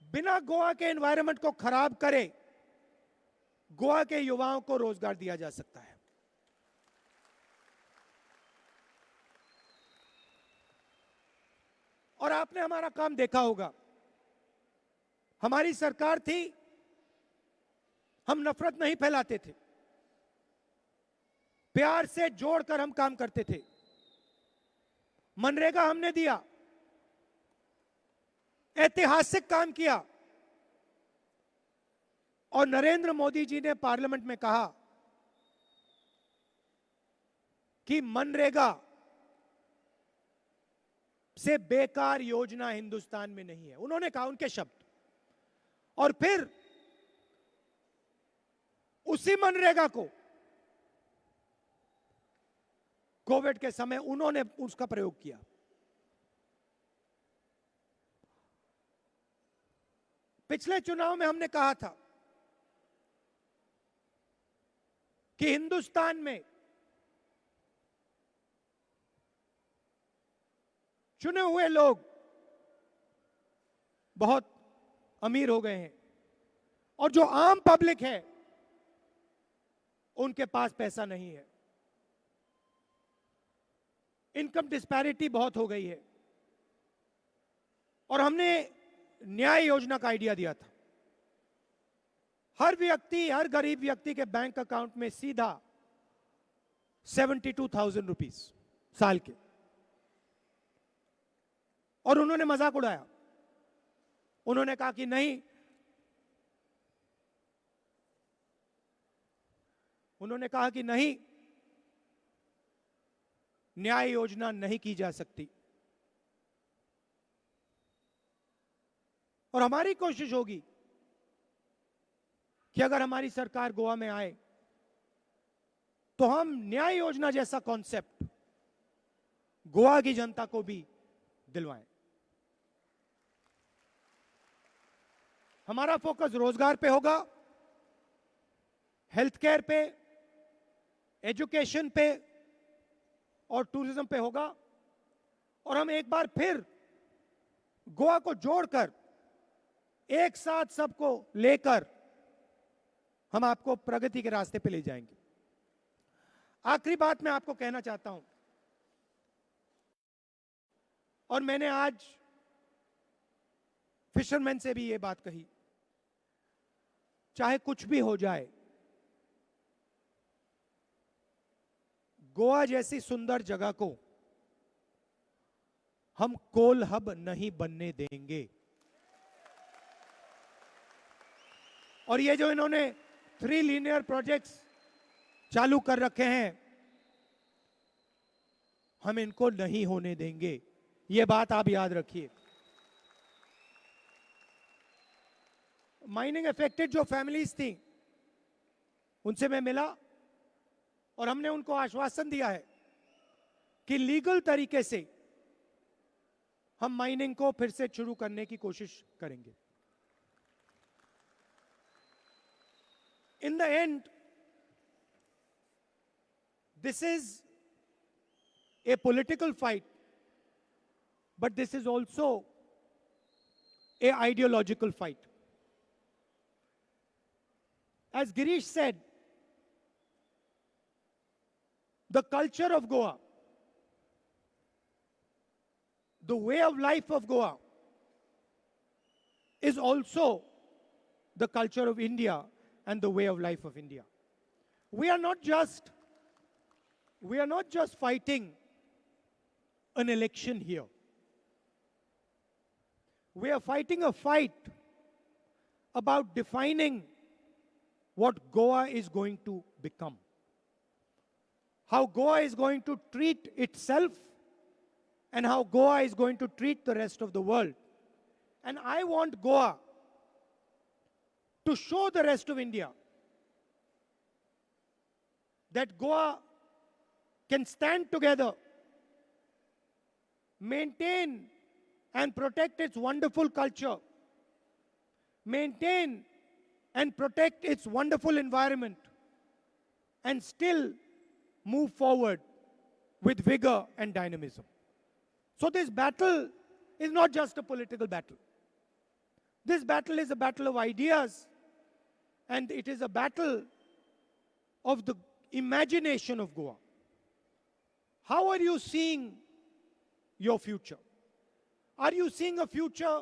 बिना गोवा के एनवायरनमेंट को खराब करे गोवा के युवाओं को रोजगार दिया जा सकता है। और आपने हमारा काम देखा होगा, हमारी सरकार थी, हम नफरत नहीं फैलाते थे, प्यार से जोड़कर हम काम करते थे। मनरेगा हमने दिया, ऐतिहासिक काम किया, और नरेंद्र मोदी जी ने पार्लियामेंट में कहा कि मनरेगा से बेकार योजना हिंदुस्तान में नहीं है। उन्होंने कहा, उनके शब्द। और फिर उसी मनरेगा को कोविड के समय उन्होंने उसका प्रयोग किया। पिछले चुनाव में हमने कहा था कि हिंदुस्तान में चुने हुए लोग बहुत अमीर हो गए हैं और जो आम पब्लिक है उनके पास पैसा नहीं है। इनकम डिस्पैरिटी बहुत हो गई है। और हमने न्याय योजना का आइडिया दिया था। हर व्यक्ति, हर गरीब व्यक्ति के बैंक अकाउंट में सीधा 72,000 रुपीस साल के, और उन्होंने मजाक उड़ाया। उन्होंने कहा कि नहीं, उन्होंने कहा कि नहीं, न्याय योजना नहीं की जा सकती। और हमारी कोशिश होगी कि अगर हमारी सरकार गोवा में आए तो हम न्याय योजना जैसा कॉन्सेप्ट गोवा की जनता को भी दिलवाएं। हमारा फोकस रोजगार पे होगा, हेल्थ केयर पे, एजुकेशन पे और टूरिज्म पे होगा। और हम एक बार फिर गोवा को जोड़कर एक साथ सबको लेकर हम आपको प्रगति के रास्ते पे ले जाएंगे। आखिरी बात मैं आपको कहना चाहता हूं, और मैंने आज फिशरमैन से भी ये बात कही, चाहे कुछ भी हो जाए, गोवा जैसी सुंदर जगह को हम कोल हब नहीं बनने देंगे। और ये जो इन्होंने 3 लीनियर प्रोजेक्ट्स चालू कर रखे हैं, हम इनको नहीं होने देंगे। ये बात आप याद रखिए। माइनिंग अफेक्टेड जो फैमिलीज थी, उनसे मैं मिला और हमने उनको आश्वासन दिया है कि लीगल तरीके से हम माइनिंग को फिर से शुरू करने की कोशिश करेंगे। In the end, this is a political fight, but this is also a ideological fight. As Girish said, the culture of Goa, the way of life of Goa is also the culture of India and the way of life of India. We are not just fighting an election here. We are fighting a fight about defining what Goa is going to become. How Goa is going to treat itself and how Goa is going to treat the rest of the world. And I want Goa to show the rest of India that Goa can stand together, maintain and protect its wonderful culture, maintain and protect its wonderful environment, and still move forward with vigor and dynamism. So this battle is not just a political battle. This battle is a battle of ideas, and it is a battle of the imagination of Goa. How are you seeing your future? Are you seeing a future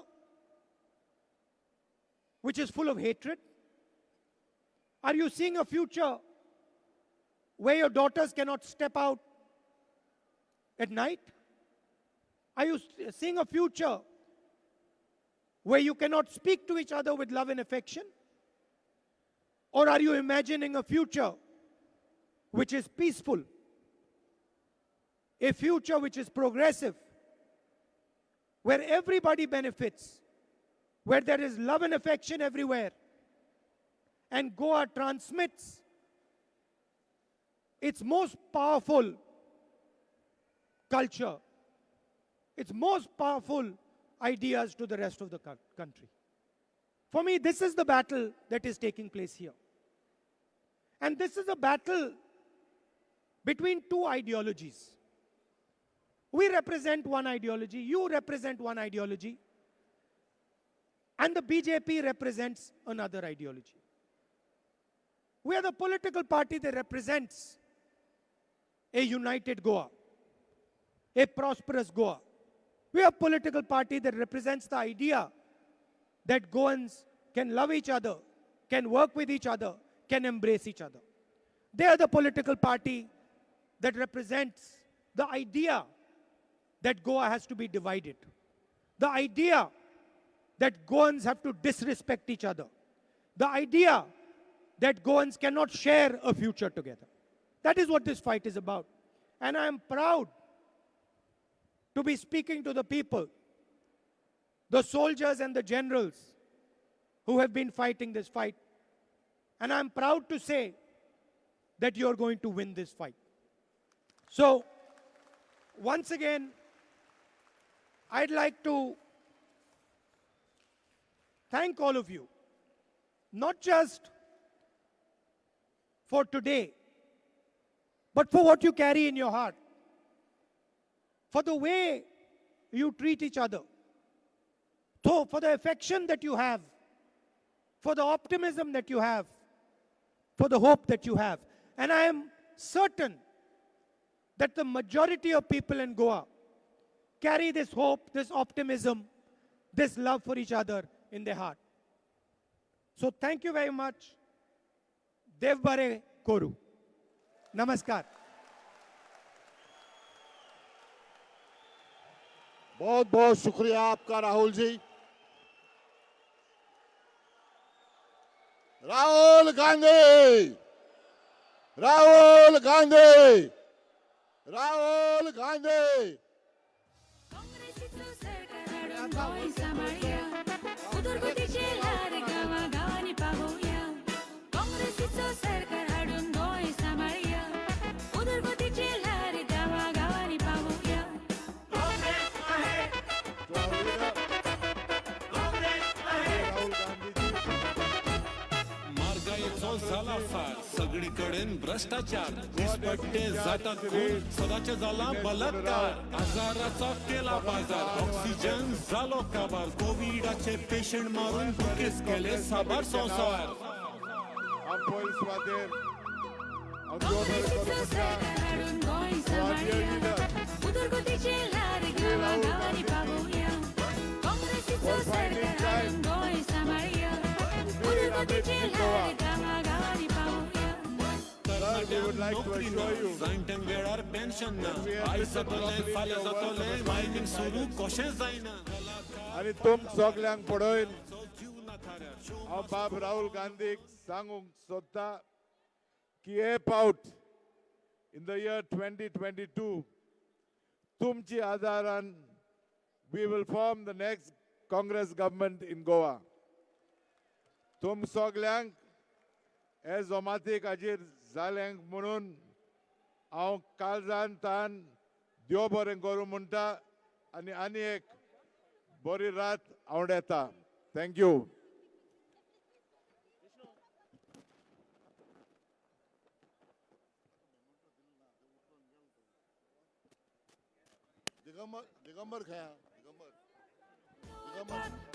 which is full of hatred? Are you seeing a future where your daughters cannot step out at night? Are you seeing a future where you cannot speak to each other with love and affection? Or are you imagining a future which is peaceful, a future which is progressive, where everybody benefits, where there is love and affection everywhere, and Goa transmits its most powerful culture, its most powerful ideas to the rest of the country? For me, this is the battle that is taking place here. And this is a battle between two ideologies. We represent one ideology, you represent one ideology, and the BJP represents another ideology. We are the political party that represents a united Goa, a prosperous Goa. We are a political party that represents the idea that Goans can love each other, can work with each other, can embrace each other. They are the political party that represents the idea that Goa has to be divided, the idea that Goans have to disrespect each other, the idea that Goans cannot share a future together. That is what this fight is about. And I am proud to be speaking to the people, the soldiers and the generals who have been fighting this fight. And I'm proud to say that you're going to win this fight. So, once again, I'd like to thank all of you, not just for today, but for what you carry in your heart, for the way you treat each other, so for the affection that you have, for the optimism that you have, for the hope that you have. And I am certain that the majority of people in Goa carry this hope, this optimism, this love for each other in their heart. So thank you very much. Dev Bare Koru. Namaskar. बहुत बहुत शुक्रिया आपका राहुल जी। राहुल गांधी, राहुल गांधी, राहुल गांधी। काँग्रेसीचं सरकार हाडून गोंय सांभाळया, उदरगतीचे लाड गावागावांनी पावोवया. काँग्रेसीचं सरकार हाडून गोंय सांभाळया, उदरगतीचे लाड गावागावांनी पावोवया. महागाईचो झाला फार सगळीकडेन भ्रष्टाचार दिसपट्टे जातात खून सदाचे झाला बलात्कार आजाराचा केला बाजार ऑक्सिजन झालो काबार कोविडाचे पेशंट मारून बुकेस केले साबार संसार काँग्रेसीचं सरकार हाडून गोंय सांभाळया, उदरगतीचे लाड गावागावांनी पावोवया. काँग्रेसीचं सरकार हाडून गोंय सांभाळया, उदरगतीचे लाड गावागावांनी पावोवया. नोकरी ना जाणट्यांक वेळार पेन्शन ना आयज जातले फाल्यां जातले मायनींग सुरू कशें जायना आणि तुम सगळ्यांक पळोवन जीवना थाऱ्यार हांव बाब राहुल गांधीक सांगूंक सोदता की हे फावट इन द इयर 2022 तुमची आदारान we will form the next Congress government in Goa तुम सगळ्यांक हे जमातीक हाजेर जाल्यांक म्हणून हांव काळजान तान देव बरें करूं म्हणटा आनी एक बरी रात आवडेता. थँक्यू. दिगंबर खया, दिगंबर.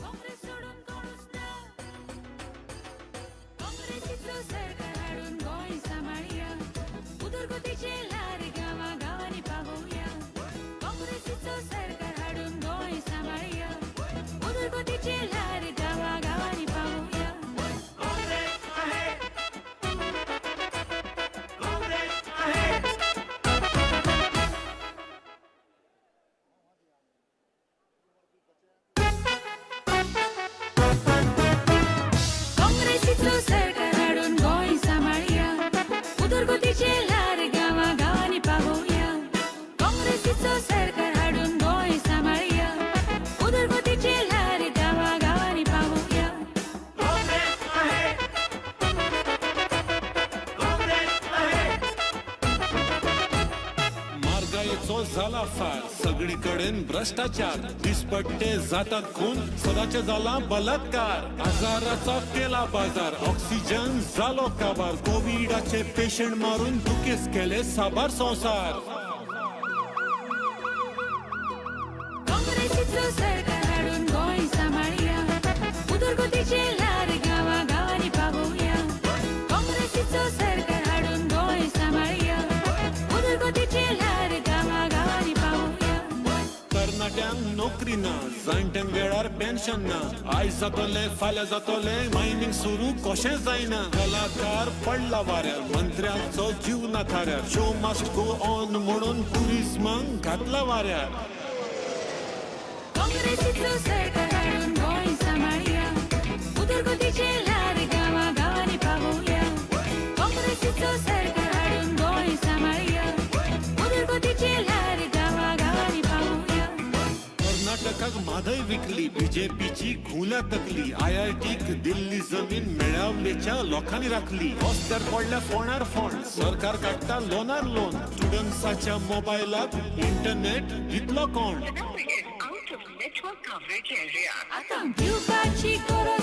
काँग्रेस सोडून कोणूच ना. काँग्रेसीचं सरकार हाडून गोंय सांभाळया, उदरगतीचे लाड गावागावांनी पावोवया. काँग्रेसीचं सरकार हाडून गोंय सांभाळया, उदरगतीचे लाड गावागावांनी पावोवया. काँग्रेसीचं सरकार हाडून गोंय सांभाळया, उदरगतीचे लाड गावागावांनी पावोवया. काँग्रेसीचं सरकार हाडून गोंय सांभाळया, उदरगतीचे लाड गावागावांनी पावोवया. महागाईचो झाला फार सगळीकडेन भ्रष्टाचार दिसपट्टे जातात खून सदाचे झाला बलात्कार आजाराचा केला बाजार ऑक्सिजन झालो काबार कोविडाचे पेशंट मारून बुकेस केले साबार संसार काँग्रेसीचं सरकार हाडून गोंय सांभाळया, उदरगतीचे लाड गावागावांनी पावोवया. काँग्रेसीचं सरकार हाडून गोंय सांभाळया, उदरगतीचे लाड गावागावांनी पावोवया. तरणाट्या तरणाट्यांक नोकरी ना जाणट्यांक वेळार पेन्शन ना आयज जातले फाल्यां जातले मायनिंग सुरू कशें जायना कलाकार पडला वाऱ्यार मंत्र्यांचो जीव ना थाऱ्यार शो मस्ट गो ऑन म्हणून ट्युरिझमांक घातला वाऱ्यार काँग्रेसीचो सरकार हाडून गोंय सांबाळया उदरगतीचे ल्हार गांवा गांवांनी पावोवया काँग्रेसीचो सरकार हाडून गोंय सांबाळया उदरगतीचे ल्हार गांवा गांवांनी पावोवया कर्नाटकाक म्हादय विकली बीजेपीची घुल्या तकली IITक दिल्ली जमीन मेळावलेच्या लोकांनी राखली रस्त्यार पडल्या फोंडार फोंड सरकार काडटा लोनार लोन स्टुडंट्साच्या मोबायलाक इंटरनेट दितलो कोण आतां दिवपाची गरज